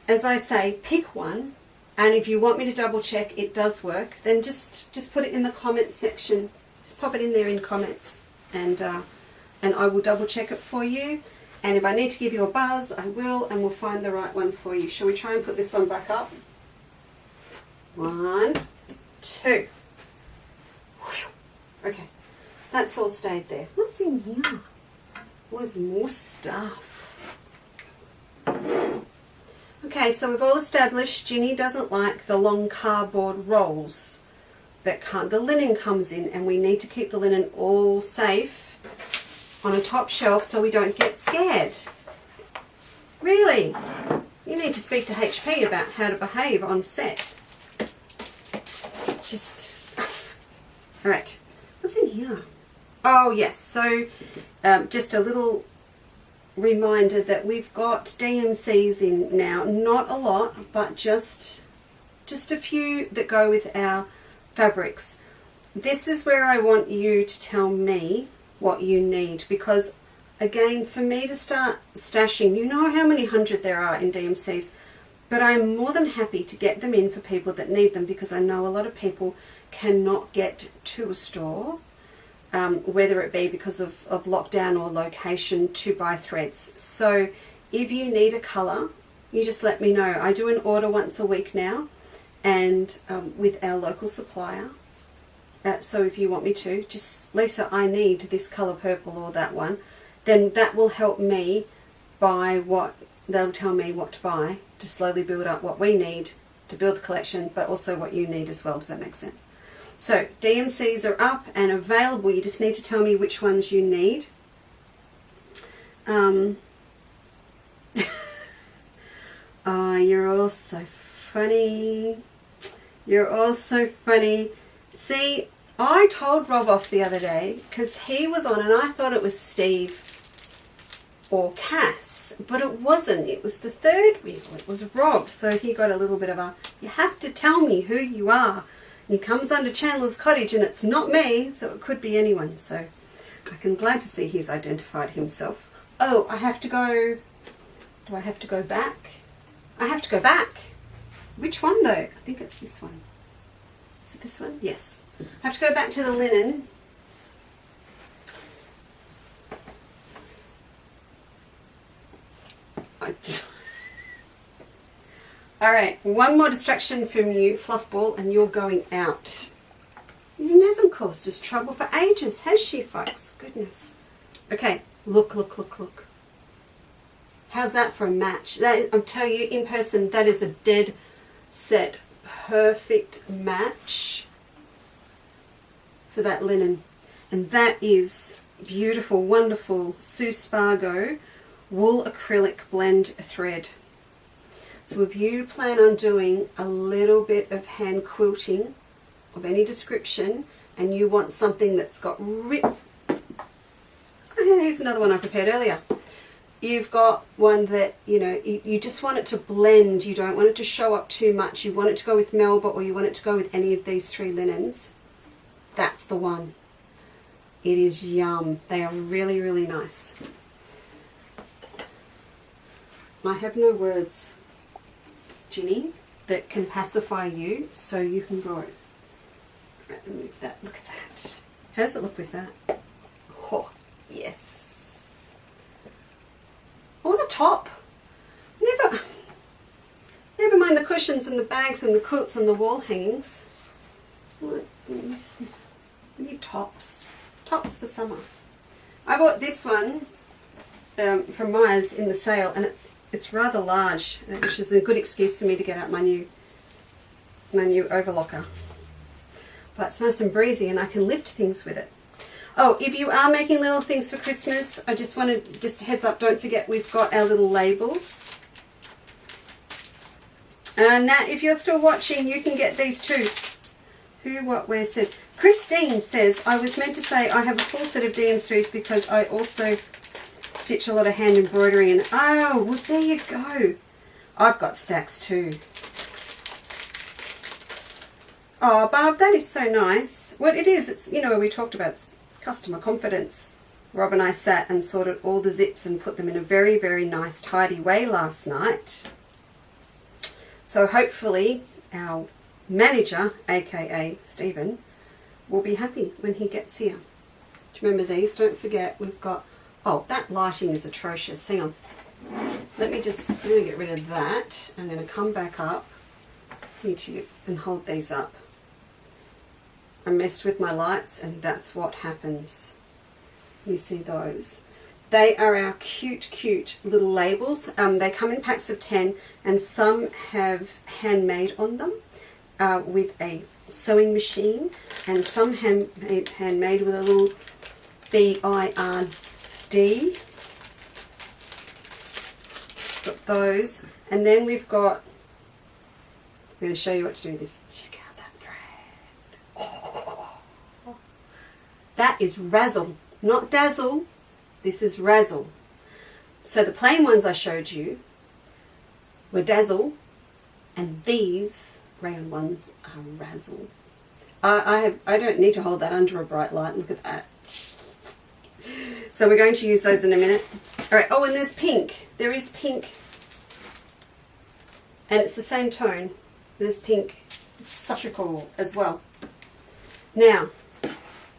as I say, pick one. And if you want me to double check it does work, then just put it in the comments section. Just pop it in there in comments and I will double check it for you. And if I need to give you a buzz, I will, and we'll find the right one for you. Shall we try and put this one back up? 1, 2. Okay, that's all stayed there. What's in here? There's more stuff. Okay, so we've all established Ginny doesn't like the long cardboard rolls that the linen comes in, and we need to keep the linen all safe on a top shelf so we don't get scared. Really? You need to speak to HP about how to behave on set. All right, what's in here? Oh yes, so just a little reminder that we've got DMCs in now. Not a lot, but just a few that go with our fabrics. This is where I want you to tell me what you need, because again, for me to start stashing, you know how many hundred there are in DMCs, but I'm more than happy to get them in for people that need them, because I know a lot of people cannot get to a store, whether it be because of lockdown or location, to buy threads. So if you need a colour, you just let me know. I do an order once a week now, and with our local supplier. So if you want me to, just, Lisa, I need this colour purple or that one, then that will help me buy what, they'll tell me what to buy to slowly build up what we need to build the collection, but also what you need as well. Does that make sense? So DMCs are up and available. You just need to tell me which ones you need. Oh, you're all so funny. You're all so funny. See, I told Rob off the other day because he was on and I thought it was Steve or Cass, but it wasn't. It was the third wheel. It was Rob. So he got a little bit of a, you have to tell me who you are. And he comes under Chandler's Cottage and it's not me, so it could be anyone. So I'm glad to see he's identified himself. Oh, I have to go. Do I have to go back? I have to go back. Which one though? I think it's this one. Is it this one? Yes. I have to go back to the linen. Alright, one more distraction from you, Fluff Ball, and you're going out. It hasn't caused us trouble for ages, has she, folks? Goodness. Okay, look, look, look, look. How's that for a match? That, I'll tell you, in person, that is a dead set perfect match for that linen. And that is beautiful, wonderful Sue Spargo wool acrylic blend thread. So if you plan on doing a little bit of hand quilting of any description and you want something that's got here's another one I prepared earlier. You've got one that, you know, you just want it to blend. You don't want it to show up too much. You want it to go with Melba, or you want it to go with any of these three linens. That's the one. It is yum. They are really, really nice. I have no words. Ginny, that can pacify you so you can grow. Right, remove that. Look at that. How does it look with that? Oh, yes. I want a top. Never mind the cushions and the bags and the quilts and the wall hangings. I need tops. Tops for summer. I bought this one from Myers in the sale, and it's rather large, which is a good excuse for me to get out my new overlocker. But it's nice and breezy, and I can lift things with it. Oh, if you are making little things for Christmas, I just wanted, just a heads up, don't forget we've got our little labels. Nat, if you're still watching, you can get these too. Who, what, where said. Christine says, I was meant to say I have a full set of DM3s because I also stitch a lot of hand embroidery. And oh, well, there you go. I've got stacks too. Oh, Barb, that is so nice. Well, it is. It's, you know, we talked about customer confidence. Rob and I sat and sorted all the zips and put them in a very, very nice, tidy way last night. So hopefully our manager, aka Stephen, will be happy when he gets here. Do you remember these? Don't forget we've got, oh, that lighting is atrocious. Hang on. I'm going to get rid of that. I'm going to come back up here and hold these up. I messed with my lights and that's what happens. You see those? They are our cute, cute little labels. They come in packs of 10 and some have handmade on them with a sewing machine, and some handmade with a little B-I-R-D. Got those. And then we've got, I'm going to show you what to do with this. Check out that thread. Oh. That is razzle, not dazzle. This is razzle. So the plain ones I showed you were dazzle, and these round ones are razzle. I don't need to hold that under a bright light. Look at that. So we're going to use those in a minute. All right. Oh, and there's pink. There is pink, and it's the same tone. There's pink. It's such a cool as well. Now,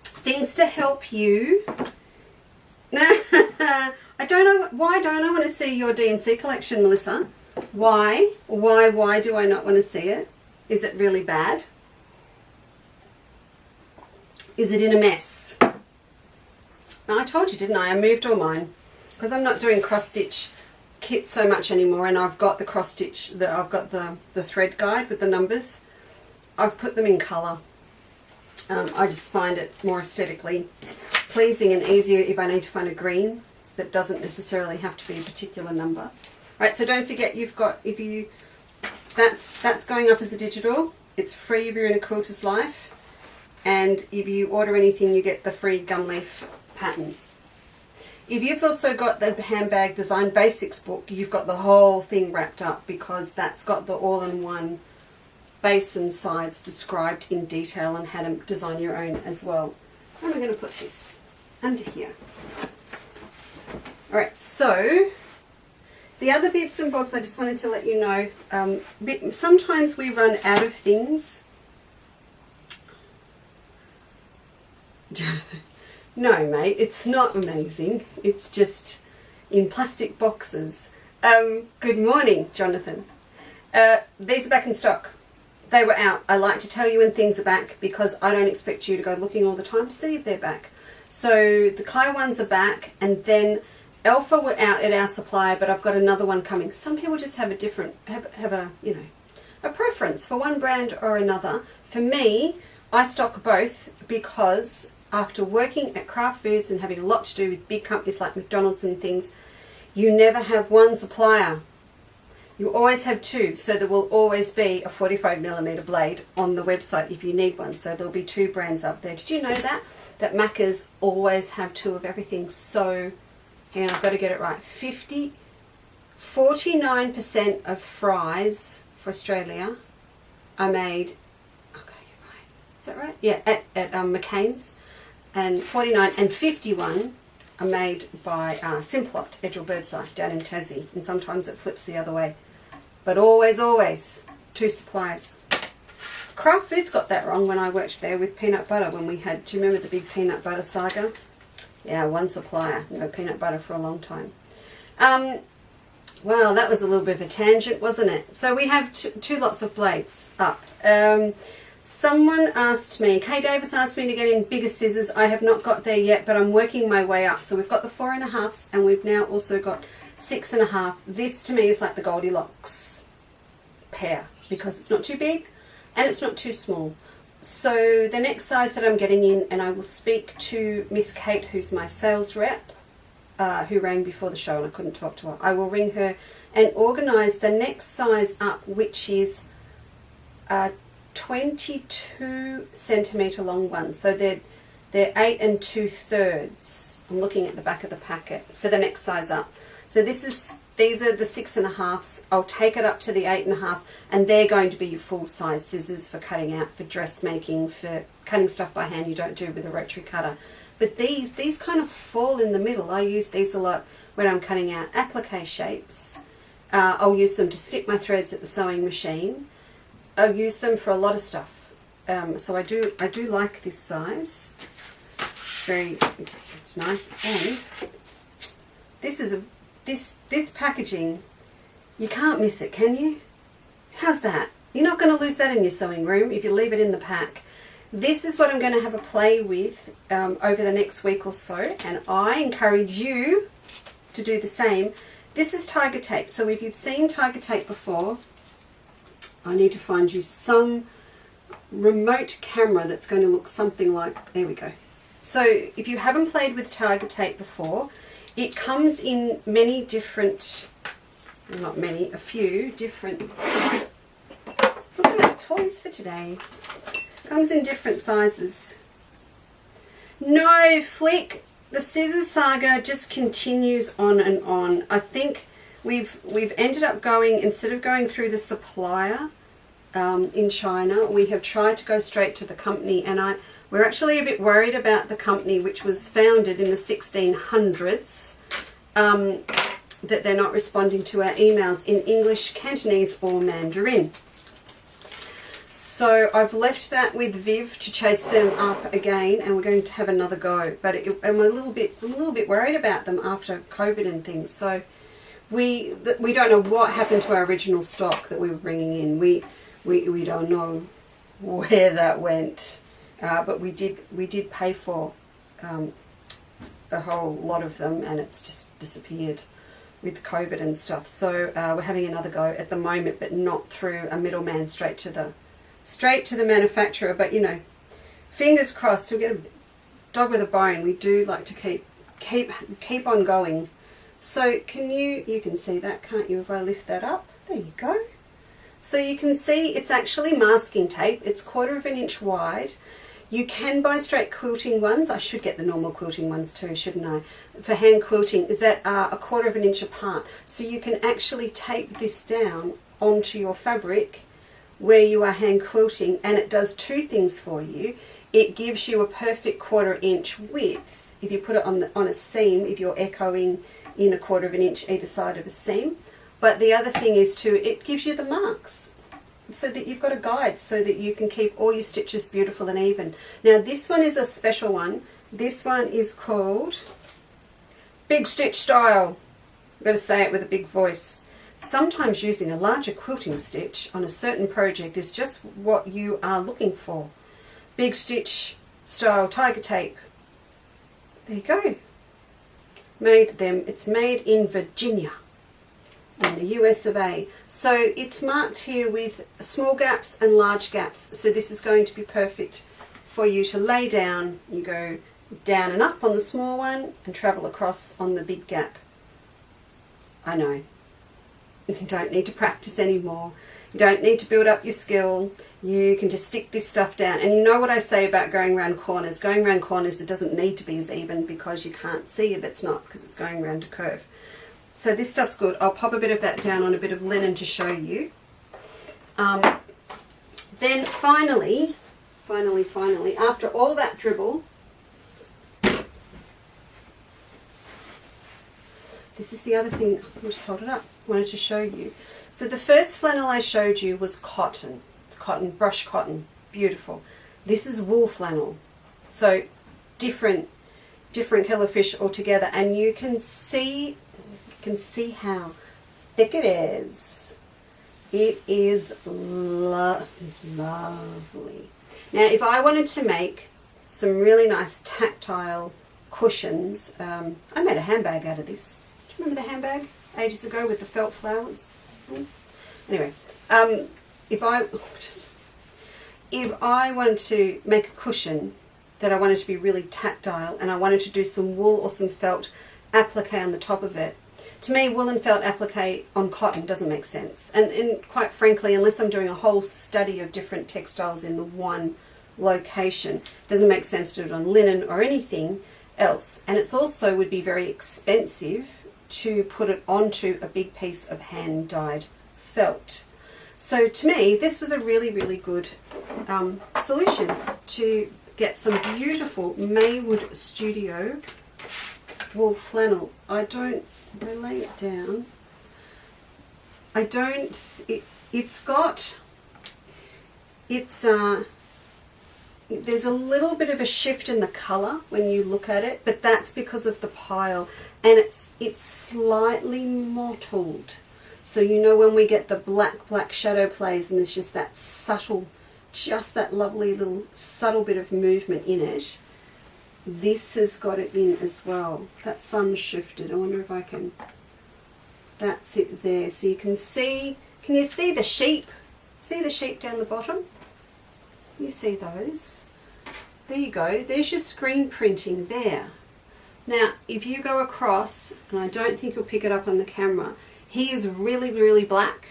things to help you. I don't know, why don't I want to see your DMC collection, Melissa? Why do I not want to see it? Is it really bad? Is it in a mess? I told you, didn't I? I moved all mine because I'm not doing cross stitch kits so much anymore, and I've got the cross stitch, I've got the thread guide with the numbers. I've put them in colour. I just find it more aesthetically pleasing and easier if I need to find a green that doesn't necessarily have to be a particular number. Right, so don't forget you've got, that's going up as a digital. It's free if you're in a Quilter's Life, and if you order anything you get the free gum leaf patterns. If you've also got the Handbag Design Basics book, you've got the whole thing wrapped up because that's got the all-in-one base and sides described in detail and how to design your own as well. And I'm going to put this under here. Alright, so the other bits and bobs I just wanted to let you know, sometimes we run out of things. No mate, it's not amazing, it's just in plastic boxes. Good morning, Jonathan. These are back in stock. They were out. I like to tell you when things are back because I don't expect you to go looking all the time to see if they're back. So the Kai ones are back, and then Alpha were out at our supplier, but I've got another one coming. Some people just have a different, have a, you know, a preference for one brand or another. For me, I stock both because after working at Craft Foods and having a lot to do with big companies like McDonald's and things, you never have one supplier. You always have two, so there will always be a 45mm blade on the website if you need one. So there'll be two brands up there. Did you know that? That Macca's always have two of everything. So, hang on, I've got to get it right. 49% of fries for Australia are made, I've got to get it right. Is that right? Yeah, at McCain's. And 49 and 51 are made by Simplot, Edgell Birdseye, down in Tassie. And sometimes it flips the other way. But always, always 2 suppliers. Kraft Foods got that wrong when I worked there with peanut butter when we had, do you remember the big peanut butter saga? Yeah, 1 supplier, no peanut butter for a long time. Well, that was a little bit of a tangent, wasn't it? So we have 2 lots of blades up. Someone asked me, Kay Davis asked me to get in bigger scissors. I have not got there yet, but I'm working my way up. So we've got the 4.5s and we've now also got 6.5. This to me is like the Goldilocks pair because it's not too big and it's not too small. So the next size that I'm getting in, and I will speak to Miss Kate, who's my sales rep, who rang before the show and I couldn't talk to her. I will ring her and organise the next size up, which is 22 centimetre long ones. So they're 8 2/3. I'm looking at the back of the packet for the next size up. So these are the 6.5s. I'll take it up to the 8.5, and they're going to be your full size scissors for cutting out, for dressmaking, for cutting stuff by hand you don't do with a rotary cutter. But these kind of fall in the middle. I use these a lot when I'm cutting out applique shapes. I'll use them to stick my threads at the sewing machine. I'll use them for a lot of stuff. So I do like this size. It's nice, and this packaging, you can't miss it, can you? How's that? You're not going to lose that in your sewing room if you leave it in the pack. This is what I'm going to have a play with over the next week or so, and I encourage you to do the same. This is tiger tape. So if you've seen tiger tape before, I need to find you some remote camera that's going to look something like, there we go. So if you haven't played with tiger tape before, it comes in many different, not many, a few different, look at our toys for today. Comes in different sizes. No, Flick, the scissors saga just continues on and on. I think we've ended up going, instead of going through the supplier in China, we have tried to go straight to the company, and we're actually a bit worried about the company, which was founded in the 1600s, that they're not responding to our emails in English, Cantonese or Mandarin. So I've left that with Viv to chase them up again, and we're going to have another go. But I'm a little bit worried about them after COVID and things. So we don't know what happened to our original stock that we were bringing in. We don't know where that went, but we did pay for a whole lot of them, and it's just disappeared with COVID and stuff. So we're having another go at the moment, but not through a middleman, straight to the manufacturer. But you know, fingers crossed, we'll get a dog with a bone. We do like to keep on going. So you can see that, can't you, if I lift that up? There you go. So you can see it's actually masking tape. It's 1/4 inch wide. You can buy straight quilting ones. I should get the normal quilting ones too, shouldn't I? For hand quilting, that are 1/4 inch apart. So you can actually tape this down onto your fabric where you are hand quilting, and it does 2 things for you. It gives you a perfect 1/4 inch width if you put it on a seam, if you're echoing in a 1/4 inch either side of a seam. But the other thing is too, it gives you the marks so that you've got a guide so that you can keep all your stitches beautiful and even. Now this one is a special one. This one is called Big Stitch Style. I've got to say it with a big voice. Sometimes using a larger quilting stitch on a certain project is just what you are looking for. Big Stitch Style tiger tape. There you go. It's made in Virginia, in the US of A. So it's marked here with small gaps and large gaps. So this is going to be perfect for you to lay down. You go down and up on the small one and travel across on the big gap. I know. You don't need to practice anymore. You don't need to build up your skill. You can just stick this stuff down. And you know what I say about going around corners. Going around corners, it doesn't need to be as even because you can't see if it's not, because it's going around a curve. So this stuff's good. I'll pop a bit of that down on a bit of linen to show you. Then finally, after all that dribble, this is the other thing. I'll just hold it up. I wanted to show you. So the first flannel I showed you was cotton. It's cotton, brush cotton, beautiful. This is wool flannel. So different kettle of fish altogether, and you can see how thick it is. It is lovely. Now, if I wanted to make some really nice tactile cushions, I made a handbag out of this. Do you remember the handbag ages ago with the felt flowers? Anyway, if I wanted to make a cushion that I wanted to be really tactile, and I wanted to do some wool or some felt applique on the top of it, to me, wool and felt applique on cotton doesn't make sense. And quite frankly, unless I'm doing a whole study of different textiles in the one location, it doesn't make sense to do it on linen or anything else. And it's also would be very expensive to put it onto a big piece of hand-dyed felt. So to me, this was a really, really good solution to get some beautiful Maywood Studio wool flannel. I lay it down. There's a little bit of a shift in the colour when you look at it, but that's because of the pile, and it's slightly mottled. So you know when we get the black shadow plays and there's just that subtle, just that lovely little subtle bit of movement in it, this has got it in as well. That sun shifted. I wonder if I can, that's it there. So you can see, can you see the sheep? See the sheep down the bottom? You see those? There you go. There's your screen printing there. Now, if you go across, and I don't think you'll pick it up on the camera, he is really, really black.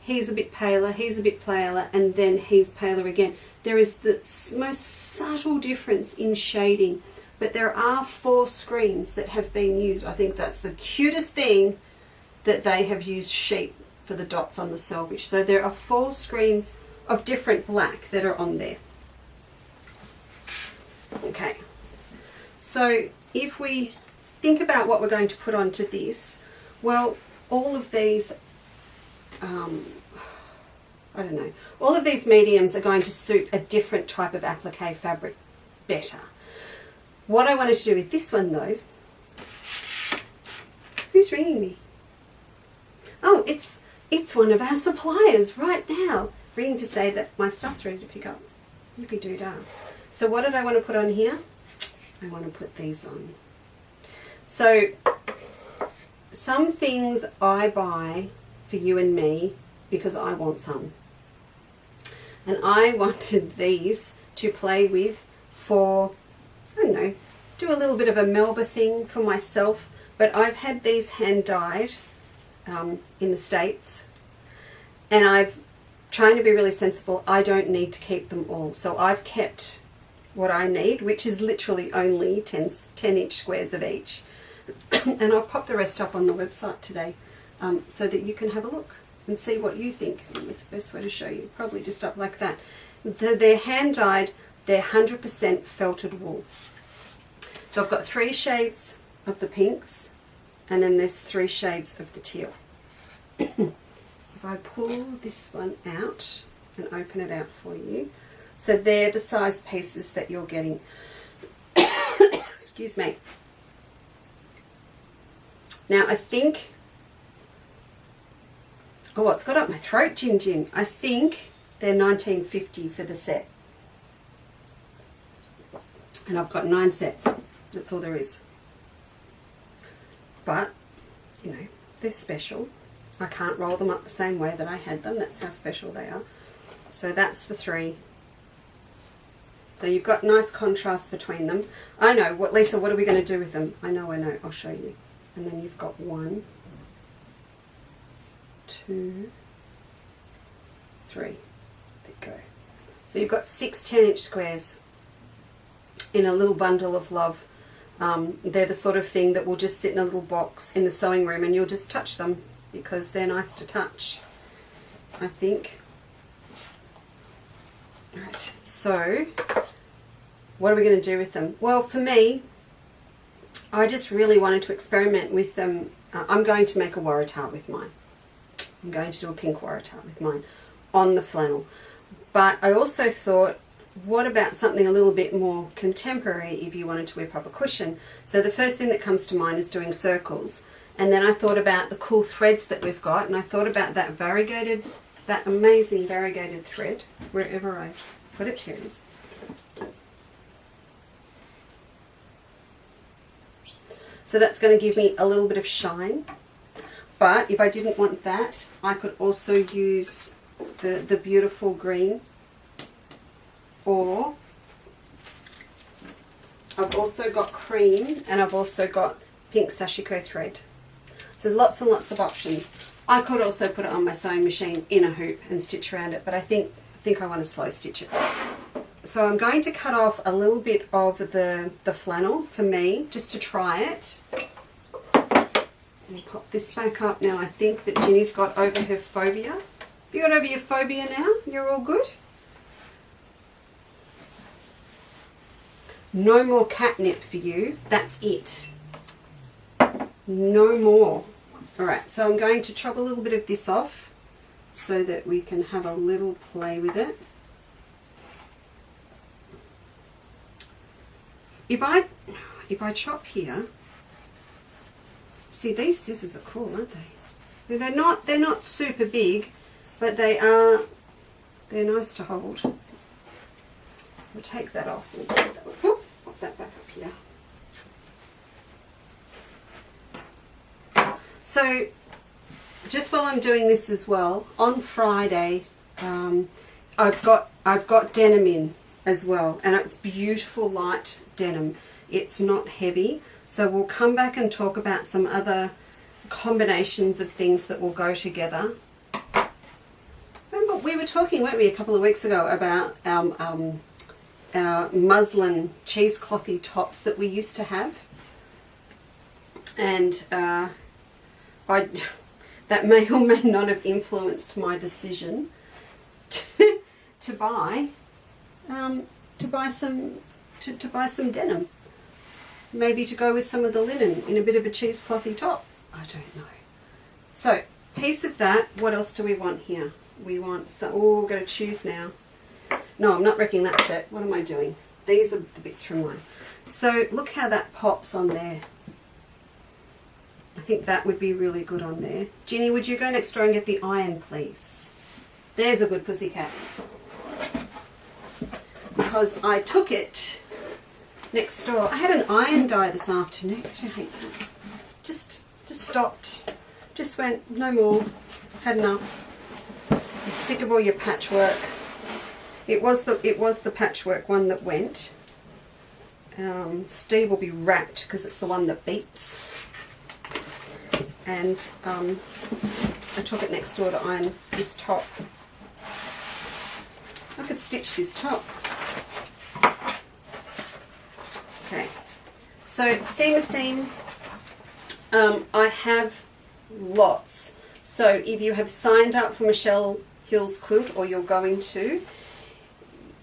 He's a bit paler, he's a bit paler, and then he's paler again. There is the most subtle difference in shading, but there are 4 screens that have been used. I think that's the cutest thing, that they have used sheep for the dots on the selvage. So there are 4 screens of different black that are on there. Okay, so if we think about what we're going to put onto this, well, all of these I don't know, all of these mediums are going to suit a different type of applique fabric better. What I wanted to do with this one though, who's ringing me? Oh, it's one of our suppliers right now, ringing to say that my stuff's ready to pick up. Yippee doo dah. So what did I want to put on here? I want to put these on. So some things I buy for you and me because I want some. And I wanted these to play with for, I don't know, do a little bit of a Melba thing for myself. But I've had these hand dyed in the States, and I've trying to be really sensible. I don't need to keep them all. So I've kept what I need, which is literally only 10-inch squares of each. And I'll pop the rest up on the website today so that you can have a look and see what you think. It's the best way to show you, probably just up like that. So they're hand dyed, they're 100% felted wool. So I've got 3 shades of the pinks, and then there's 3 shades of the teal. If I pull this one out and open it out for you, so they're the size pieces that you're getting. Excuse me. Now I think, oh, it's got up my throat, Jin. I think they're $19.50 for the set. And I've got 9 sets. That's all there is. But, you know, they're special. I can't roll them up the same way that I had them. That's how special they are. So that's the 3. So you've got nice contrast between them. I know. What, Lisa, what are we going to do with them? I know. I'll show you. And then you've got 1, 2, 3. There you go. So you've got 6 10-inch squares in a little bundle of love. They're the sort of thing that will just sit in a little box in the sewing room, and you'll just touch them because they're nice to touch, I think. Right, so what are we going to do with them? Well, for me, I just really wanted to experiment with them. I'm going to make a Waratah with mine. I'm going to do a pink Waratah with mine on the flannel. But I also thought, what about something a little bit more contemporary if you wanted to whip up a cushion? So the first thing that comes to mind is doing circles. And then I thought about the cool threads that we've got, and I thought about that variegated, that amazing variegated thread, wherever I put it. Here it is. So that's going to give me a little bit of shine. But if I didn't want that, I could also use the beautiful green, or I've also got cream and I've also got pink sashiko thread. So there's lots and lots of options. I could also put it on my sewing machine in a hoop and stitch around it, but I think I want to slow stitch it. So I'm going to cut off a little bit of the flannel for me, just to try it. I'll pop this back up now. I think that Ginny's got over her phobia. Have you got over your phobia now? You're all good? No more catnip for you. That's it. No more. Alright, so I'm going to chop a little bit of this off so that we can have a little play with it. If I chop here, see, these scissors are cool, aren't they? They're not super big, but they're nice to hold. We'll take that off and pop that back up here. So just while I'm doing this as well, on Friday I've got denim in as well, and it's beautiful light denim. It's not heavy, so we'll come back and talk about some other combinations of things that will go together. Remember, we were talking, weren't we, a couple of weeks ago about our muslin cheeseclothy tops that we used to have, and that may or may not have influenced my decision to buy some denim, maybe to go with some of the linen in a bit of a cheeseclothy top. I don't know. So, piece of that. What else do we want here? We want some. Oh, we've got to choose now. No, I'm not wrecking that set. What am I doing? These are the bits from mine. So look how that pops on there. I think that would be really good on there. Ginny, would you go next door and get the iron, please? There's a good pussycat. Because I took it next door. I had an iron dye this afternoon. I hate that. Just stopped. Just went, no more. Had enough. I'm sick of all your patchwork. It was the patchwork one that went. Steve will be wrapped because it's the one that beeps. And I took it next door to iron this top. I could stitch this top. Okay, so steamer seam, I have lots. So if you have signed up for Michelle Hill's quilt, or you're going to,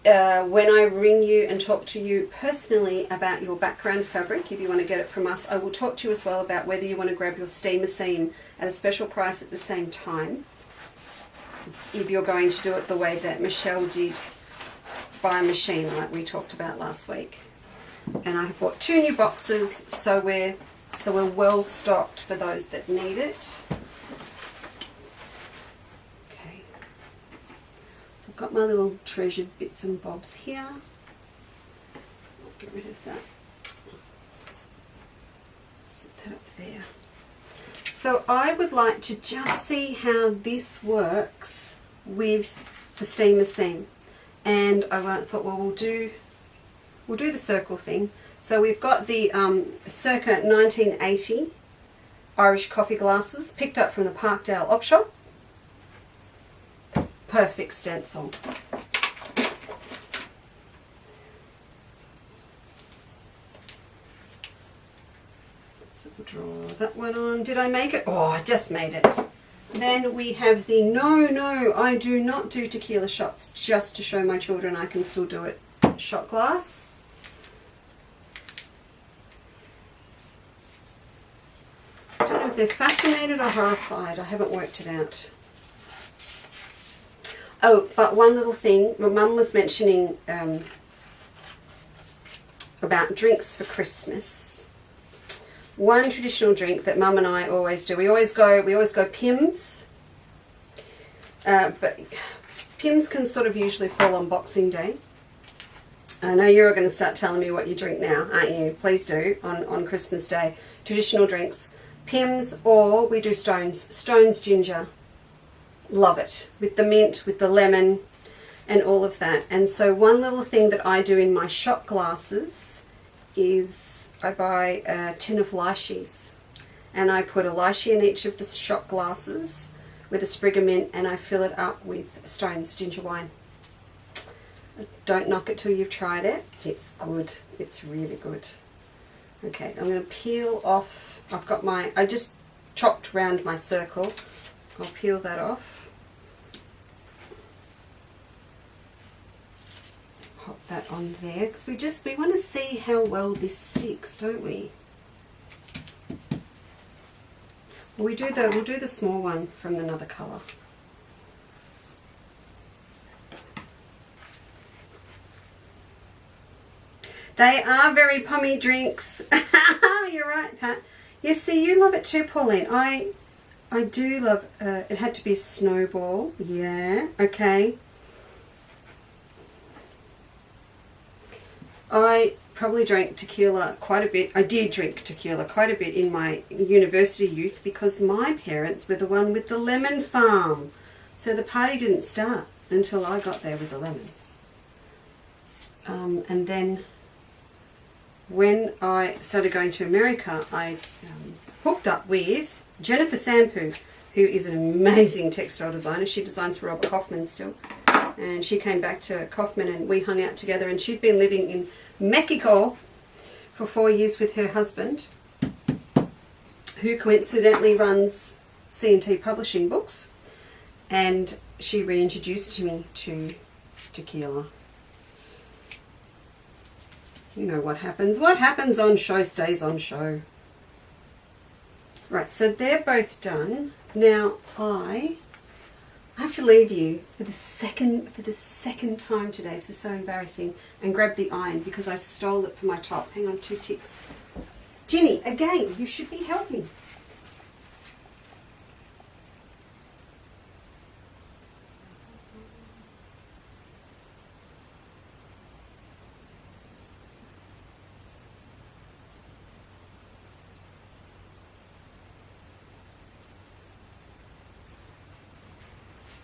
when I ring you and talk to you personally about your background fabric, if you want to get it from us, I will talk to you as well about whether you want to grab your steamer seam at a special price at the same time, if you're going to do it the way that Michelle did by machine, like we talked about last week. And I have bought 2 new boxes, so we're well stocked for those that need it. Okay, so I've got my little treasured bits and bobs here. I'll get rid of that. Set that up there. So I would like to just see how this works with the steamer seam, and I thought, well, we'll do the circle thing. So we've got the circa 1980 Irish coffee glasses, picked up from the Parkdale op shop. Perfect stencil. So we'll draw that one on. Did I make it? Oh, I just made it. Then we have the no, I do not do tequila shots, just to show my children I can still do it. Shot glass. I don't know if they're fascinated or horrified. I haven't worked it out. Oh, but one little thing. My mum was mentioning about drinks for Christmas. One traditional drink that Mum and I always do. We always go Pimm's. But Pimm's can sort of usually fall on Boxing Day. I know you're going to start telling me what you drink now, aren't you? Please do, on Christmas Day. Traditional drinks. Pimm's, or we do Stone's ginger. Love it. With the mint, with the lemon, and all of that. And so one little thing that I do in my shot glasses is I buy a tin of lychees. And I put a lychee in each of the shot glasses with a sprig of mint, and I fill it up with Stone's ginger wine. Don't knock it till you've tried it. It's good. It's really good. Okay, I'm going to peel off. I just chopped round my circle. I'll peel that off. Pop that on there because we want to see how well this sticks, don't we? We'll do the small one from another colour. They are very pommy drinks. You're right, Pat. Yes, see, you love it too, Pauline. I do love, it had to be a snowball. Yeah, okay. I probably drank tequila quite a bit. I did drink tequila quite a bit in my university youth because my parents were the one with the lemon farm. So the party didn't start until I got there with the lemons. And then when I started going to America, I hooked up with Jennifer Sampu, who is an amazing textile designer. She designs for Robert Kaufman still. And she came back to Kaufman and we hung out together, and she'd been living in Mexico for 4 years with her husband, who coincidentally runs C&T Publishing Books, and she reintroduced me to tequila. You know what happens. What happens on show stays on show. Right, so they're both done. Now I have to leave you for the second time today. This is so embarrassing. And grab the iron because I stole it for my top. Hang on, 2 ticks. Ginny, again, you should be helping.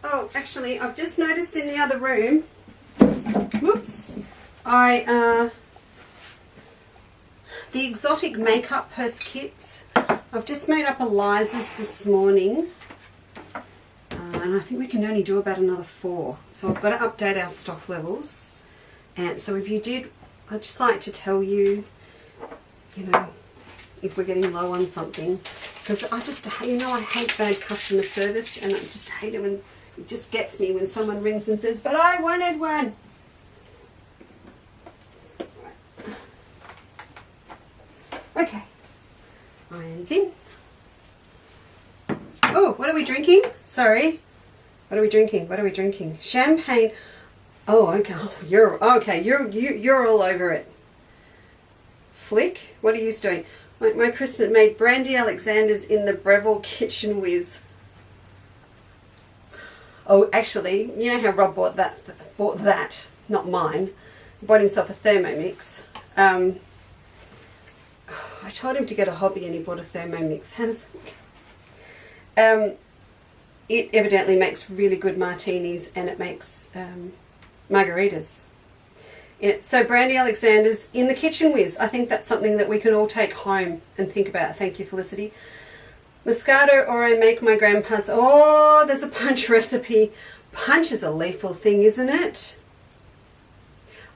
Oh, actually, I've just noticed in the other room, whoops, the exotic makeup purse kits. I've just made up Eliza's this morning, and I think we can only do about another 4. So I've got to update our stock levels. And so if you did, I'd just like to tell you, you know, if we're getting low on something, because I just, you know, I hate bad customer service, and I just hate it when it just gets me when someone rings and says, but I wanted one. Okay, irons in. Oh, what are we drinking? Sorry. What are we drinking? What are we drinking? Champagne. Oh, okay. Oh, you're all over it. Flick, what are you doing? My Christmas made Brandy Alexander's in the Breville Kitchen Whiz. Oh, actually, you know how Rob bought that, not mine. He bought himself a Thermomix. I told him to get a hobby and he bought a Thermomix. How does it? It evidently makes really good martinis, and it makes margaritas. So Brandy Alexander's in the Kitchen Whiz. I think that's something that we can all take home and think about. Thank you, Felicity. Moscato, or I make my grandpa's. Oh, there's a punch recipe. Punch is a lethal thing, isn't it?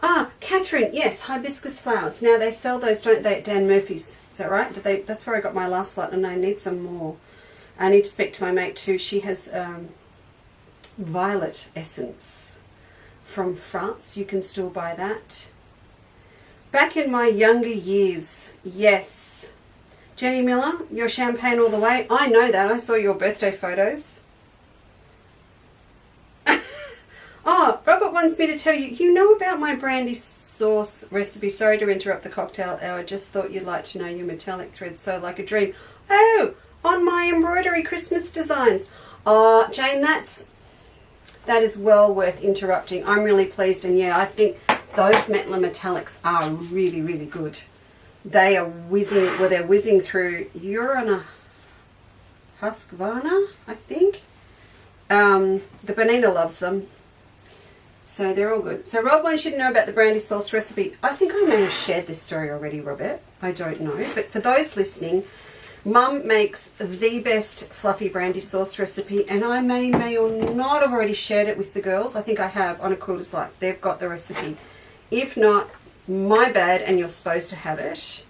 Ah, Catherine, yes, hibiscus flowers. Now they sell those, don't they, at Dan Murphy's? Is that right? That's where I got my last lot, and I need some more. I need to speak to my mate too. She has violet essence from France. You can still buy that. Back in my younger years, yes. Jenny Miller, you're champagne all the way. I know that. I saw your birthday photos. Oh, Robert wants me to tell you, you know about my brandy sauce recipe. Sorry to interrupt the cocktail hour. Just thought you'd like to know your metallic thread sew like a dream. Oh, on my embroidery Christmas designs. Oh, Jane, that is well worth interrupting. I'm really pleased, and yeah, I think those Metler metallics are really, really good. They are whizzing, well, they're whizzing through. You're on a Husqvarna, I think. The Bonita loves them. So they're all good. So Rob wants you to know about the brandy sauce recipe. I think I may have shared this story already, Robert. I don't know. But for those listening, Mum makes the best fluffy brandy sauce recipe, and I may or not have already shared it with the girls. I think I have on A Quilter's Life. They've got the recipe. If not, my bad, and you're supposed to have it.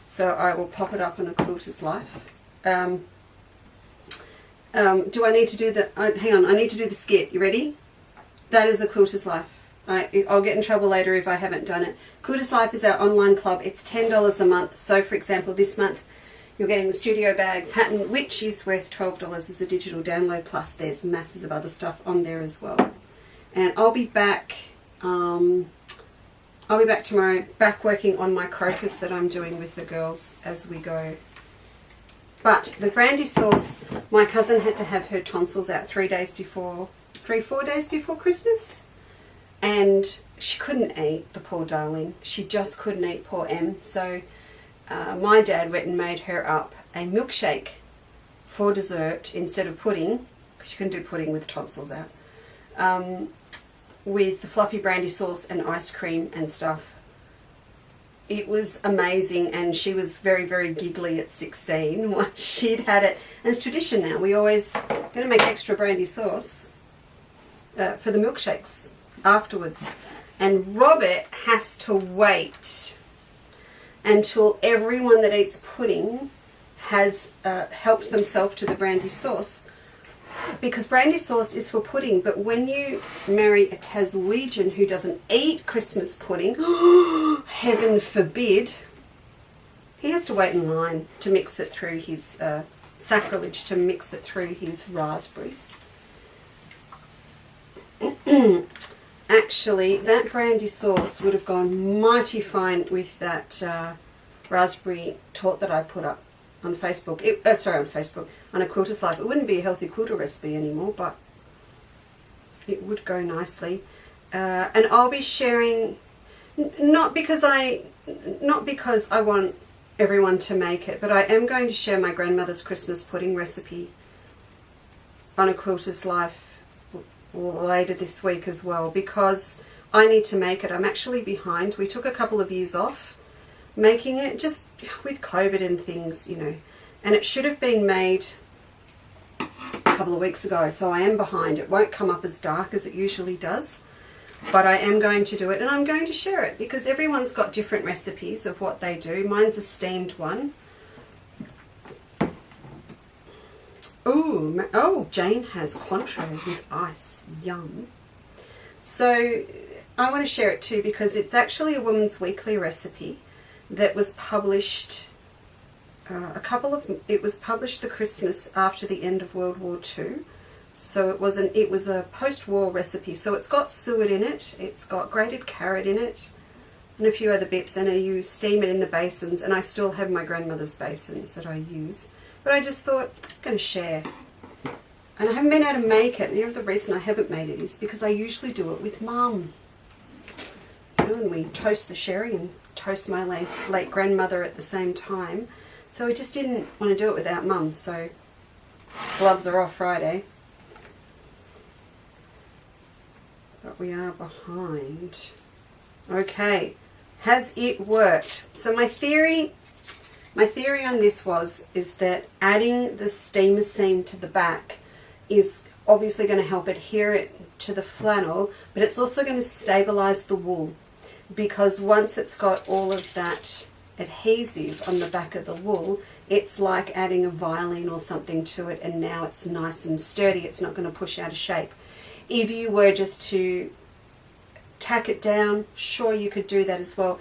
So I will pop it up on A Quilter's Life. Do I need to do the... hang on, I need to do the skit. You ready? That is A Quilter's Life. I'll get in trouble later if I haven't done it. Quilter's Life is our online club. It's $10 a month. So, for example, this month you're getting the studio bag pattern, which is worth $12 as a digital download. Plus, there's masses of other stuff on there as well. And I'll be back. I'll be back tomorrow. Back working on my crocus that I'm doing with the girls as we go. But the brandy sauce, my cousin had to have her tonsils out 4 days before Christmas, and she couldn't eat, the poor darling. She just couldn't eat, poor Em. So my dad went and made her up a milkshake for dessert instead of pudding, because you can do pudding with tonsils out, with the fluffy brandy sauce and ice cream and stuff. It was amazing, and she was very, very giggly at 16 once she'd had it. And it's tradition now. We always going to make extra brandy sauce for the milkshakes afterwards. And Robert has to wait until everyone that eats pudding has helped themselves to the brandy sauce, because brandy sauce is for pudding. But when you marry a Taswegian who doesn't eat Christmas pudding, heaven forbid, he has to wait in line to mix it through his sacrilege, to mix it through his raspberries. Actually, that brandy sauce would have gone mighty fine with that raspberry tort that I put up on Facebook. On A Quilter's Life. It wouldn't be a healthy quilter recipe anymore, but it would go nicely. And I'll be sharing, not because I want everyone to make it, but I am going to share my grandmother's Christmas pudding recipe on A Quilter's Life later this week as well, because I need to make it. I'm actually behind. We took a couple of years off making it, just with COVID and things, you know, and it should have been made a couple of weeks ago, so I am behind. It won't come up as dark as it usually does, but I am going to do it, and I'm going to share it because everyone's got different recipes of what they do. Mine's a steamed one. Ooh, oh, Jane has Cointreau with ice. Yum. So I want to share it too because it's actually a Woman's Weekly recipe that was published it was published the Christmas after the end of World War II. So it was a post-war recipe. So it's got suet in it, it's got grated carrot in it, and a few other bits, and you steam it in the basins, and I still have my grandmother's basins that I use. But I just thought, I'm going to share. And I haven't been able to make it. The reason I haven't made it is because I usually do it with Mum. You know, and we toast the sherry and toast my late grandmother at the same time. So I just didn't want to do it without Mum. So gloves are off Friday. But we are behind. Okay. Has it worked? So my theory on this is that adding the steamer seam to the back is obviously going to help adhere it to the flannel, but it's also going to stabilize the wool, because once it's got all of that adhesive on the back of the wool, it's like adding a violin or something to it, and now it's nice and sturdy. It's not going to push out of shape. If you were just to tack it down, sure, you could do that as well.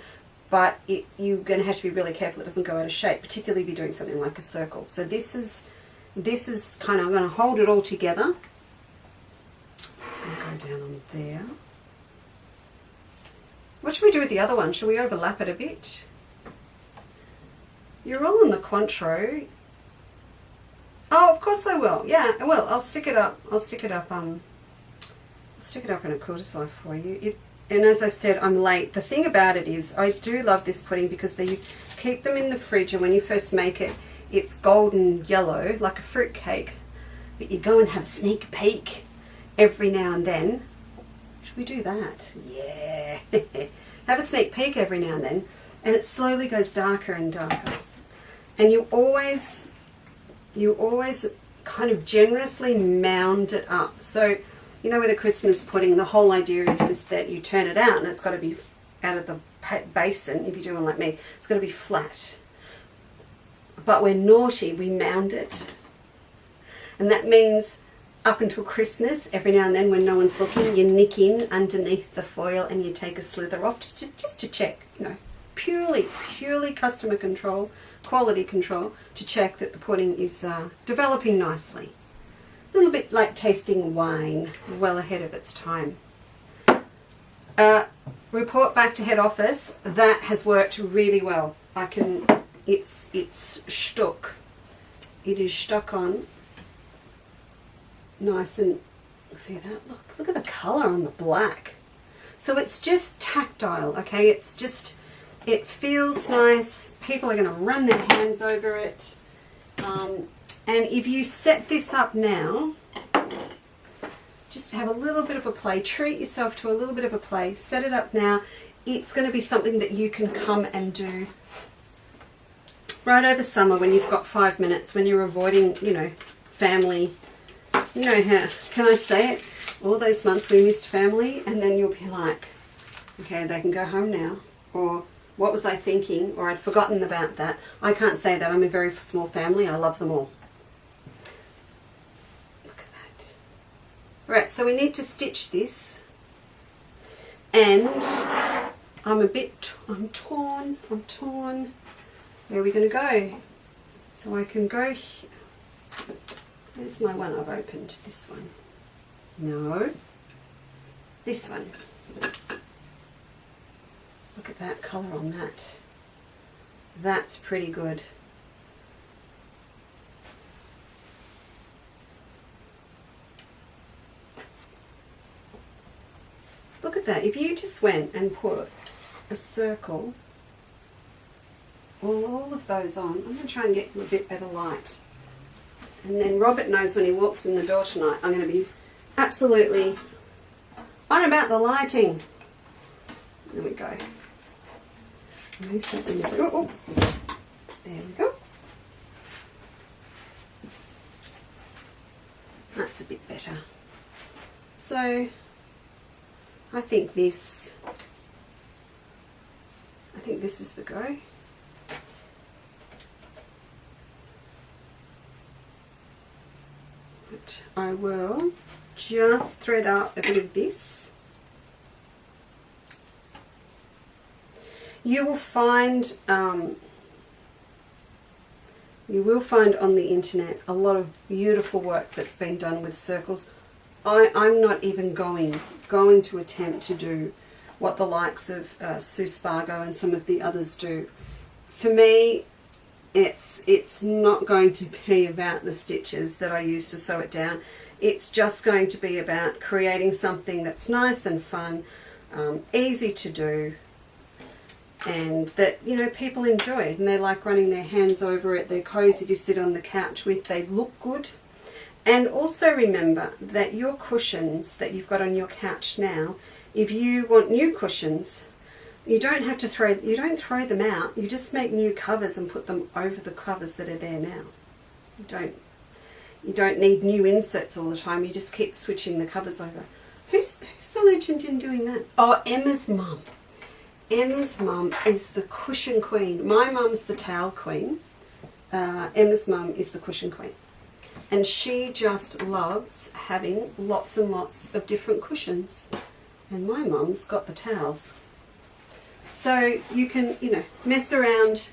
but you're going to have to be really careful it doesn't go out of shape, particularly if you're doing something like a circle. So this is kind of, I'm going to hold it all together. It's going to go down on there. What should we do with the other one? Should we overlap it a bit? You're all in the Cointreau. Oh, of course I will. Yeah, I will. I'll stick it up. I'll stick it up in a cul-de-sac for you. And as I said, I'm late. The thing about it is I do love this pudding because you keep them in the fridge, and when you first make it, it's golden yellow like a fruit cake. But you go and have a sneak peek every now and then. Should we do that? Yeah. Have a sneak peek every now and then, and it slowly goes darker and darker. And you always kind of generously mound it up. So, you know, with a Christmas pudding, the whole idea is that you turn it out and it's got to be out of the basin. If you do one like me, it's got to be flat. But we're naughty, we mound it. And that means up until Christmas, every now and then when no one's looking, you nick in underneath the foil and you take a slither off just to check, you know, purely customer control, quality control, to check that the pudding is developing nicely. A little bit like tasting wine, well ahead of its time. Report back to head office. That has worked really well. It's stuck. It is stuck on. Nice, and see that? Look at the colour on the black. So it's just tactile, okay? It feels nice. People are going to run their hands over it. And if you set this up now, just have a little bit of a play. Treat yourself to a little bit of a play. Set it up now. It's going to be something that you can come and do right over summer when you've got 5 minutes, when you're avoiding, you know, family. You know how, can I say it? All those months we missed family, and then you'll be like, okay, they can go home now. Or what was I thinking? Or I'd forgotten about that. I can't say that. I'm a very small family. I love them all. Look at that. Right, so we need to stitch this. And I'm torn. Where are we going to go? So I can go here. Where's my one I've opened? This one. No. This one. Look at that colour on that. That's pretty good. Look at that. If you just went and put a circle, all of those on, I'm going to try and get a bit better light. And then Robert knows when he walks in the door tonight, I'm going to be absolutely on about the lighting. There we go. Oh, there we go. That's a bit better. So I think this is the go. I will just thread up a bit of this. You will find on the internet a lot of beautiful work that's been done with circles. I'm not even going to attempt to do what the likes of Sue Spargo and some of the others do. For me, it's not going to be about the stitches that I use to sew it down. It's just going to be about creating something that's nice and fun, easy to do, and that, you know, people enjoy, and they like running their hands over it. They're cozy to sit on the couch with. They look good. And also remember that your cushions that you've got on your couch now, if you want new cushions, you don't have to throw them out. You just make new covers and put them over the covers that are there now. You don't need new inserts all the time. You just keep switching the covers over. Who's the legend in doing that? Oh, Emma's mum. Emma's mum is the cushion queen. My mum's the towel queen. Emma's mum is the cushion queen. And she just loves having lots and lots of different cushions. And my mum's got the towels. So you can, you know, mess around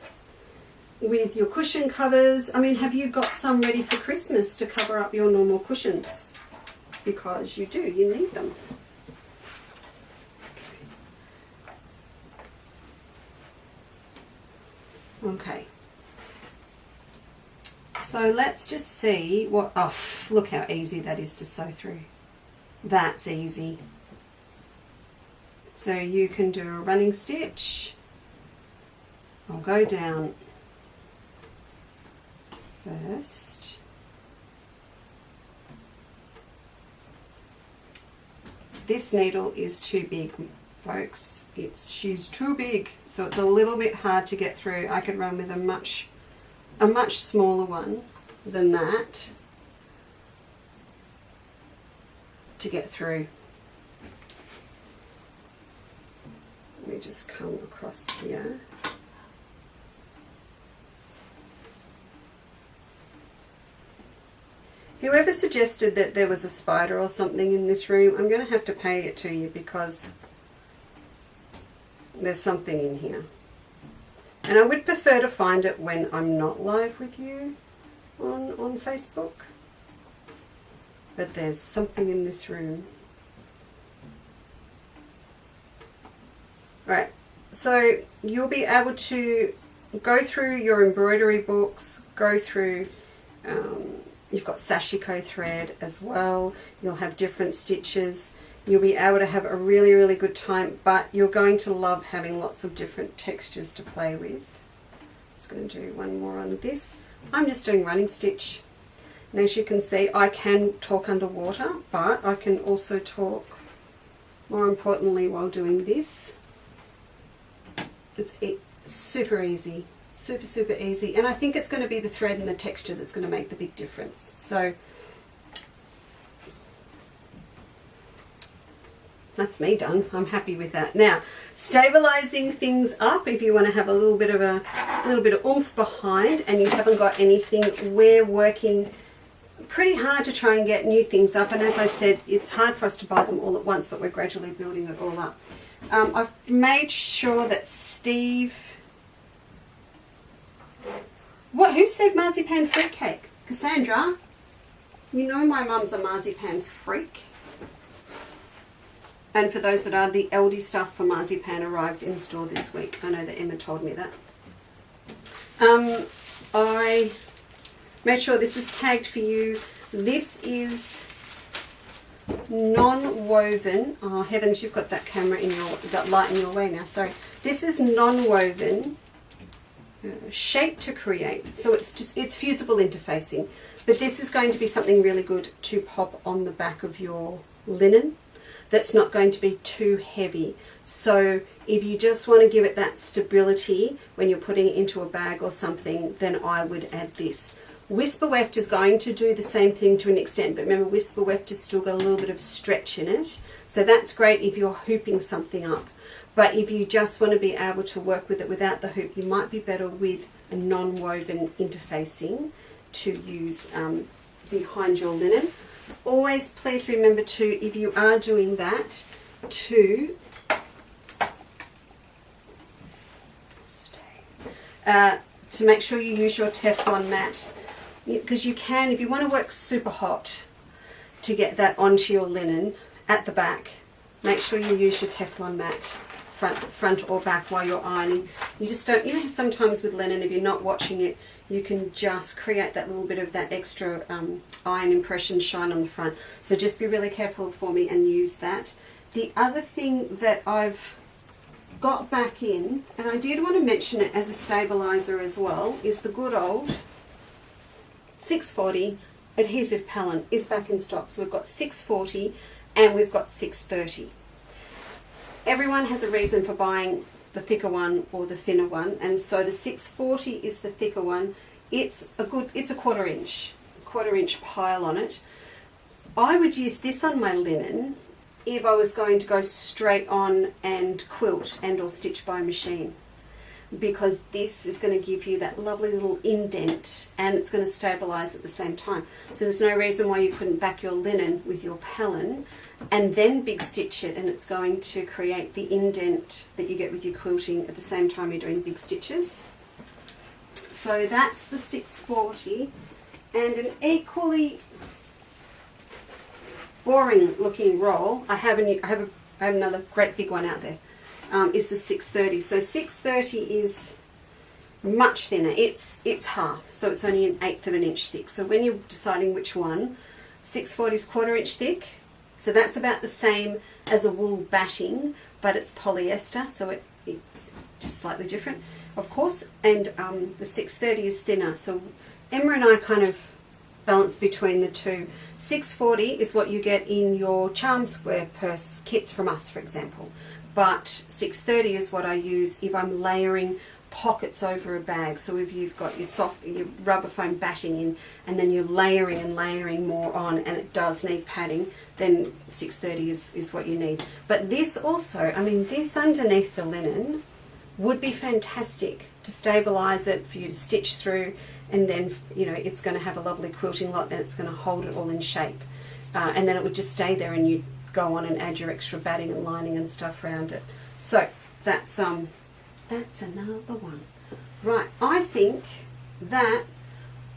with your cushion covers. I mean, have you got some ready for Christmas to cover up your normal cushions? Because you do, you need them. Okay. So let's just see what, oh, look how easy that is to sew through. That's easy. So you can do a running stitch. I'll go down first. This needle is too big, folks. She's too big, so it's a little bit hard to get through. I could run with a much smaller one than that to get through. Let me just come across here. Whoever suggested that there was a spider or something in this room, I'm going to have to pay it to you, because there's something in here. And I would prefer to find it when I'm not live with you on Facebook. But there's something in this room. Right, so you'll be able to go through your embroidery books, go through, you've got sashiko thread as well, you'll have different stitches, you'll be able to have a really, really good time, but you're going to love having lots of different textures to play with. Just going to do one more on this. I'm just doing running stitch. And as you can see, I can talk underwater, but I can also talk, more importantly, while doing this. It's super easy, super easy, and I think it's going to be the thread and the texture that's going to make the big difference. So that's me done. I'm happy with that. Now, stabilizing things up, if you want to have a little bit of oomph behind and you haven't got anything, we're working pretty hard to try and get new things up, and as I said, it's hard for us to buy them all at once, but we're gradually building it all up. I've made sure that Steve... Who said marzipan fruit cake? Cassandra? You know my mum's a marzipan freak. And for those that are, the Aldi stuff for marzipan arrives in store this week. I know that Emma told me that. I made sure this is tagged for you. This is non-woven. Oh heavens, you've got that camera in your, that light in your way now, sorry. This is non-woven shape to create, so it's fusible interfacing, but this is going to be something really good to pop on the back of your linen. That's not going to be too heavy, so if you just want to give it that stability when you're putting it into a bag or something, then I would add this. Whisper Weft is going to do the same thing to an extent, but remember Whisper Weft has still got a little bit of stretch in it, so that's great if you're hooping something up. But if you just want to be able to work with it without the hoop, you might be better with a non-woven interfacing to use behind your linen. Always please remember to, if you are doing that, to make sure you use your Teflon mat, because you can, if you want to work super hot to get that onto your linen at the back, make sure you use your Teflon mat, front or back, while you're ironing. You just don't, you know, sometimes with linen, if you're not watching it, you can just create that little bit of that extra iron impression shine on the front. So just be really careful for me and use that. The other thing that I've got back in, and I did want to mention it as a stabilizer as well, is the good old 640 adhesive Palette is back in stock. So we've got 640 and we've got 630. Everyone has a reason for buying the thicker one or the thinner one, and so the 640 is the thicker one. It's a quarter inch pile on it. I would use this on my linen if I was going to go straight on and quilt and or stitch by machine. because this is going to give you that lovely little indent and it's going to stabilize at the same time. So there's no reason why you couldn't back your linen with your Pellin and then big stitch it, and it's going to create the indent that you get with your quilting at the same time you're doing big stitches. So that's the 640, and an equally boring looking roll, I have another great big one out there, is the 630. So 630 is much thinner. It's half, so it's only 1/8 of an inch thick. So when you're deciding which one, 640 is 1/4 inch thick. So that's about the same as a wool batting, but it's polyester, so it's just slightly different, of course. And the 630 is thinner. So Emma and I kind of balance between the two. 640 is what you get in your charm square purse kits from us, for example. But 630 is what I use if I'm layering pockets over a bag. So if you've got your rubber foam batting in and then you're layering and layering more on and it does need padding, then 630 is what you need. But this also, I mean, this underneath the linen would be fantastic to stabilize it, for you to stitch through, and then, you know, it's going to have a lovely quilting lot and it's going to hold it all in shape. And then it would just stay there and you'd go on and add your extra batting and lining and stuff around it. So that's another one. Right, I think that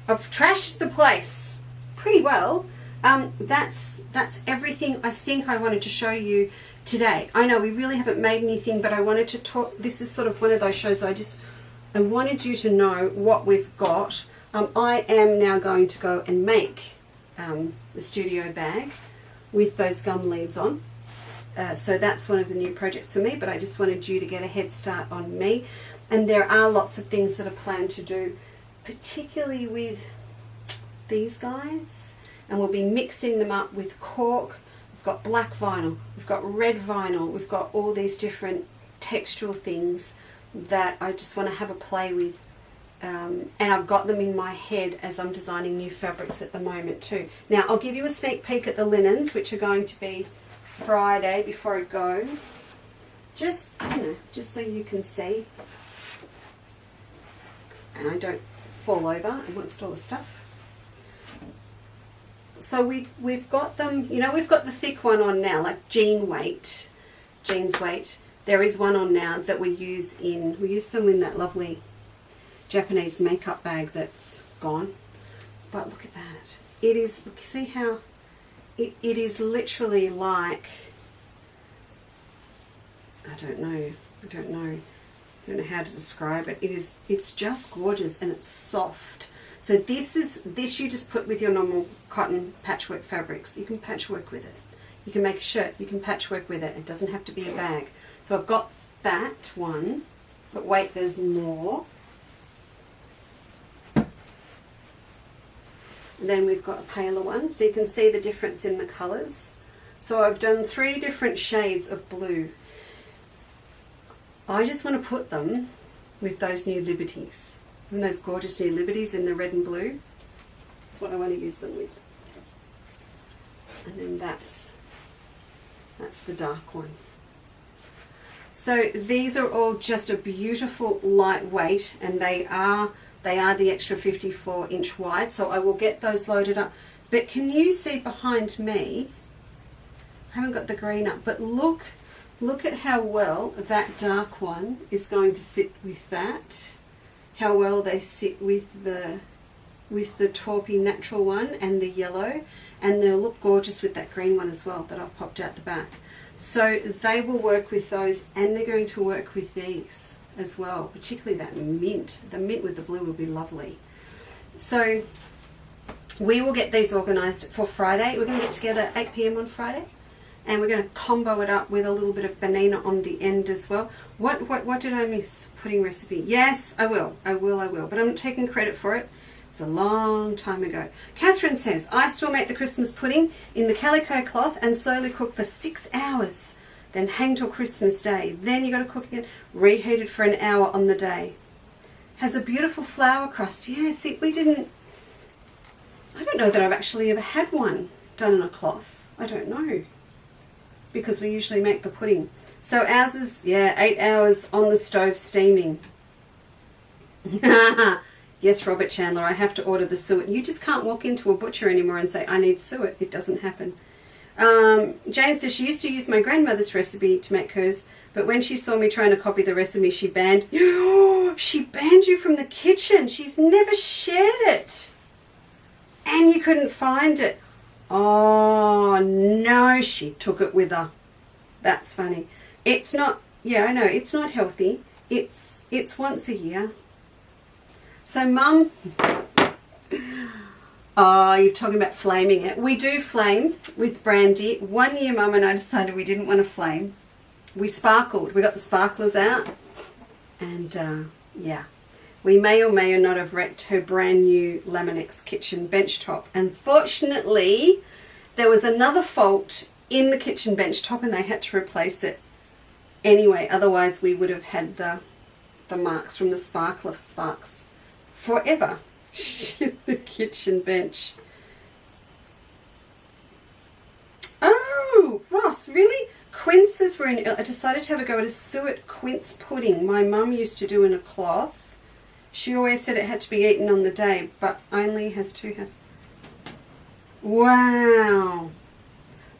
I've trashed the place pretty well. That's everything I think I wanted to show you today. I know we really haven't made anything, but I wanted to talk. This is sort of one of those shows I wanted you to know what we've got. I am now going to go and make the studio bag with those gum leaves on. So that's one of the new projects for me, but I just wanted you to get a head start on me. And there are lots of things that are planned to do, particularly with these guys. And we'll be mixing them up with cork. We've got black vinyl, we've got red vinyl, we've got all these different textural things that I just want to have a play with. And I've got them in my head as I'm designing new fabrics at the moment too. Now I'll give you a sneak peek at the linens, which are going to be Friday before I go. Just, you know, just so you can see. And I don't fall over amongst all the stuff. So we've got them, you know, we've got the thick one on now, like jeans weight. There is one on now that we use them in that lovely Japanese makeup bag that's gone. But look at that. It is, look, see how it is literally like, I don't know how to describe it. It's just gorgeous and it's soft. So this you just put with your normal cotton patchwork fabrics. You can patchwork with it. You can make a shirt, you can patchwork with it. It doesn't have to be a bag. So I've got that one, but wait, there's more. And then we've got a paler one, so you can see the difference in the colours. So I've done 3 different shades of blue. I just want to put them with those new Liberties. And those gorgeous new Liberties in the red and blue. That's what I want to use them with. And then that's the dark one. So these are all just a beautiful lightweight, and they are the extra 54 inch wide. So I will get those loaded up. But can you see behind me? I haven't got the green up, but look at how well that dark one is going to sit with that. How well they sit with the taupey natural one and the yellow, and they'll look gorgeous with that green one as well that I've popped out the back. So they will work with those, and they're going to work with these as well, particularly that mint. The mint with the blue will be lovely. So we will get these organised for Friday. We're going to get together at 8 p.m. on Friday, and we're going to combo it up with a little bit of banana on the end as well. What did I miss? Pudding recipe. Yes, I will. But I'm not taking credit for it. It was a long time ago. Catherine says, I still make the Christmas pudding in the calico cloth and slowly cook for 6 hours. Then hang till Christmas Day. Then you got to cook again. Reheated for an hour on the day. Has a beautiful flour crust. Yeah, see, I don't know that I've actually ever had one done on a cloth. I don't know. Because we usually make the pudding. So ours is, 8 hours on the stove steaming. Yes, Robert Chandler, I have to order the suet. You just can't walk into a butcher anymore and say, I need suet. It doesn't happen. Jane says she used to use my grandmother's recipe to make hers, but when she saw me trying to copy the recipe, she banned she banned you from the kitchen. She's never shared it. And you couldn't find it. Oh, no, she took it with her. That's funny. It's not, yeah, I know, it's not healthy. It's once a year. So, Mum, oh, you're talking about flaming it. We do flame with brandy. 1 year, Mum and I decided we didn't want to flame. We sparkled. We got the sparklers out. And, yeah. We may or may not have wrecked her brand new Laminex kitchen bench top. Unfortunately, there was another fault in the kitchen bench top and they had to replace it anyway. Otherwise, we would have had the marks from the sparkler sparks forever. The kitchen bench. Oh, Ross, really? Quinces were in. I decided to have a go at a suet quince pudding my mum used to do in a cloth. She always said it had to be eaten on the day, but only has 2 has. Wow.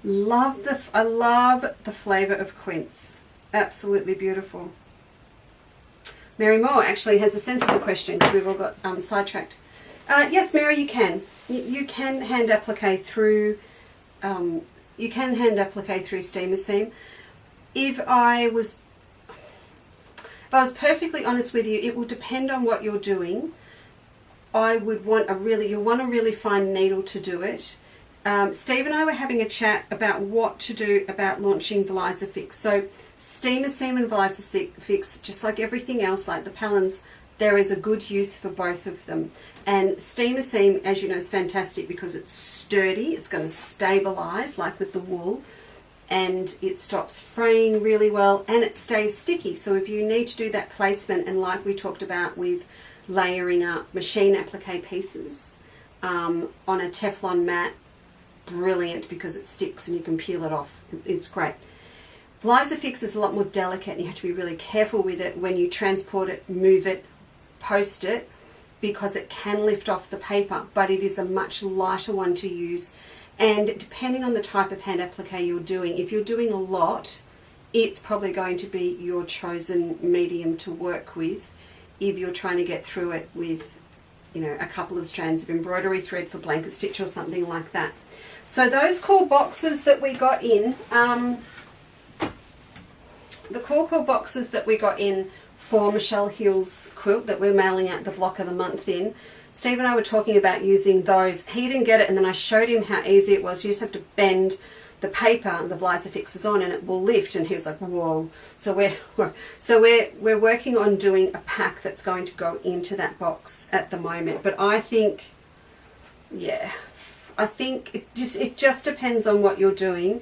I love the flavour of quince. Absolutely beautiful. Mary Moore actually has a sensible question because we've all got sidetracked. Yes, Mary, you can. You can hand applique through. You can hand applique through Steamer Seam. If I was perfectly honest with you, it will depend on what you're doing. I would want you'll want a really fine needle to do it. Steve and I were having a chat about what to do about launching VelizaFix. So Steamer Seam and VelizaFix, just like everything else, like the Pallans, there is a good use for both of them. And Steamer Seam, as you know, is fantastic because it's sturdy. It's going to stabilize like with the wool, and it stops fraying really well, and it stays sticky. So if you need to do that placement, and like we talked about with layering up machine applique pieces on a Teflon mat, brilliant because it sticks and you can peel it off. It's great. VelizaFix is a lot more delicate and you have to be really careful with it when you transport it, move it, post it, because it can lift off the paper, but it is a much lighter one to use. And depending on the type of hand applique you're doing, if you're doing a lot, it's probably going to be your chosen medium to work with if you're trying to get through it with, you know, a couple of strands of embroidery thread for blanket stitch or something like that. So those cool boxes that we got in, the cool boxes that we got in for Michelle Hill's quilt that we're mailing out the block of the month in, Steve and I were talking about using those. He didn't get it, and then I showed him how easy it was. You just have to bend the paper the VelizaFix is on and it will lift, and he was like, whoa. So we're working on doing a pack that's going to go into that box at the moment. But I think, yeah, I think it just depends on what you're doing.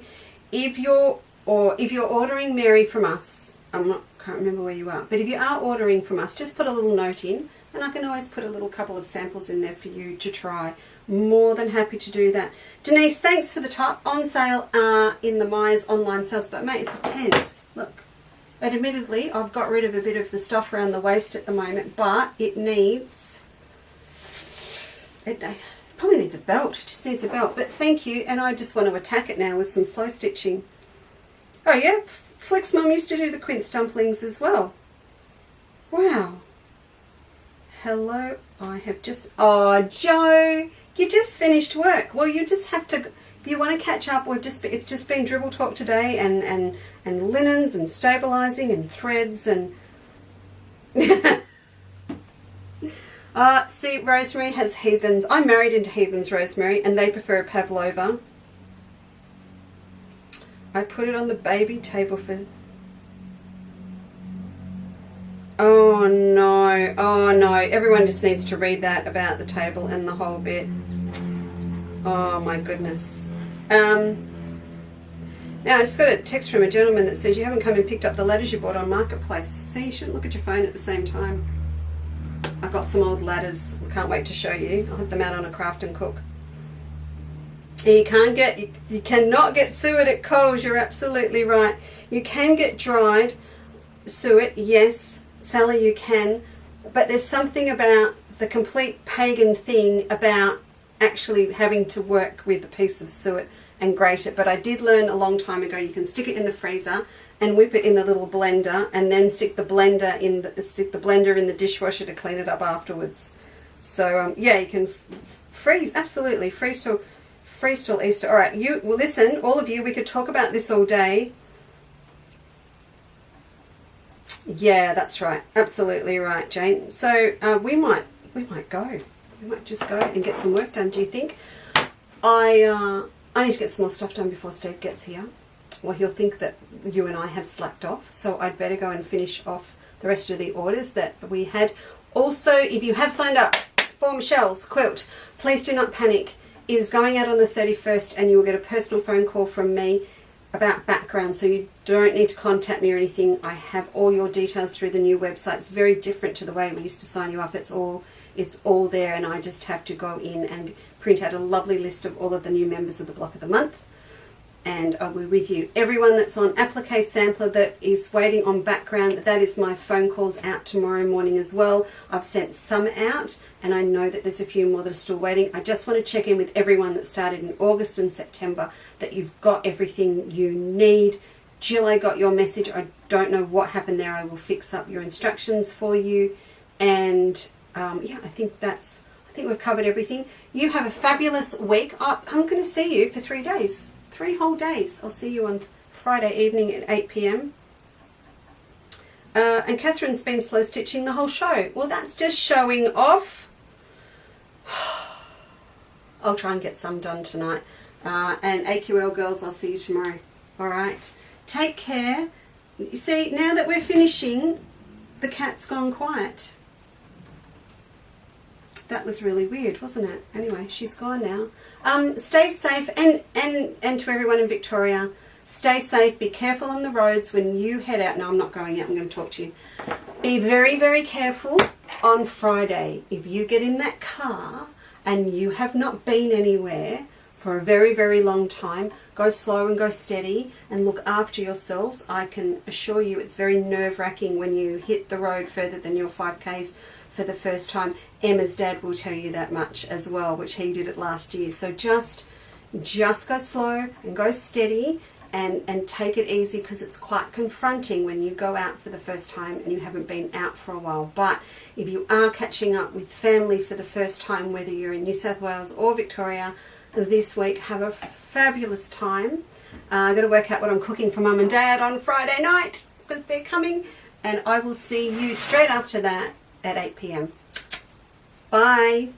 If you're ordering, Mary, from us, can't remember where you are, but if you are ordering from us, just put a little note in, and I can always put a little couple of samples in there for you to try. More than happy to do that. Denise, thanks for the top. On sale in the Myers online sales, but mate, it's a tent. Look, but admittedly, I've got rid of a bit of the stuff around the waist at the moment, but it probably needs a belt. It just needs a belt. But thank you, and I just want to attack it now with some slow stitching. Oh yeah, Flick's mum used to do the quince dumplings as well. Wow. Hello, I have just... Oh, Joe, you just finished work. Well, you just have to... If you want to catch up, it's just been dribble talk today, and linens and stabilising and threads and... See, Rosemary has heathens. I'm married into heathens, Rosemary, and they prefer pavlova. I put it on the baby table for... Oh no, oh no. Everyone just needs to read that about the table and the whole bit. Oh my goodness. Now I just got a text from a gentleman that says you haven't come and picked up the ladders you bought on Marketplace. See, you shouldn't look at your phone at the same time. I got some old ladders. I can't wait to show you. I'll have them out on a craft and cook. You cannot get suet at Coles. You're absolutely right. You can get dried suet, yes, Sally, you can. But there's something about the complete pagan thing about actually having to work with a piece of suet and grate it. But I did learn a long time ago you can stick it in the freezer and whip it in the little blender, and then stick the blender in the dishwasher to clean it up afterwards. So yeah, you can freeze, absolutely freeze till Easter. All right, well listen, all of you, we could talk about this all day. Yeah, that's right, absolutely right, Jane. So we might go. We might just go and get some work done. Do you think? I need to get some more stuff done before Steve gets here. Well, he'll think that you and I have slacked off, so I'd better go and finish off the rest of the orders that we had. Also, if you have signed up for Michelle's quilt, please do not panic. It is going out on the 31st, and you will get a personal phone call from me about background, so you don't need to contact me or anything. I have all your details through the new website. It's very different to the way we used to sign you up. It's all there, and I just have to go in and print out a lovely list of all of the new members of the block of the month, and I'll be with you. Everyone that's on Applique Sampler that is waiting on background, that is my phone calls out tomorrow morning as well. I've sent some out, and I know that there's a few more that are still waiting. I just want to check in with everyone that started in August and September that you've got everything you need. Jill, I got your message. I don't know what happened there. I will fix up your instructions for you, and yeah, I think we've covered everything. You have a fabulous week. I'm going to see you for 3 days. 3 whole days. I'll see you on Friday evening at 8 p.m. And Catherine's been slow stitching the whole show. Well, that's just showing off. I'll try and get some done tonight. And AQL girls, I'll see you tomorrow. All right. Take care. You see, now that we're finishing, the cat's gone quiet. That was really weird, wasn't it? Anyway, she's gone now. Stay safe, and to everyone in Victoria, stay safe. Be careful on the roads when you head out. No, I'm not going out. I'm going to talk to you. Be very, very careful on Friday. If you get in that car and you have not been anywhere for a very, very long time, go slow and go steady and look after yourselves. I can assure you it's very nerve-wracking when you hit the road further than your 5Ks for the first time. Emma's dad will tell you that much as well, which he did it last year. So just go slow and go steady, and take it easy, because it's quite confronting when you go out for the first time and you haven't been out for a while. But if you are catching up with family for the first time, whether you're in New South Wales or Victoria this week, have a fabulous time. I've got to work out what I'm cooking for Mum and Dad on Friday night, because they're coming, and I will see you straight after that at 8 p.m. Bye.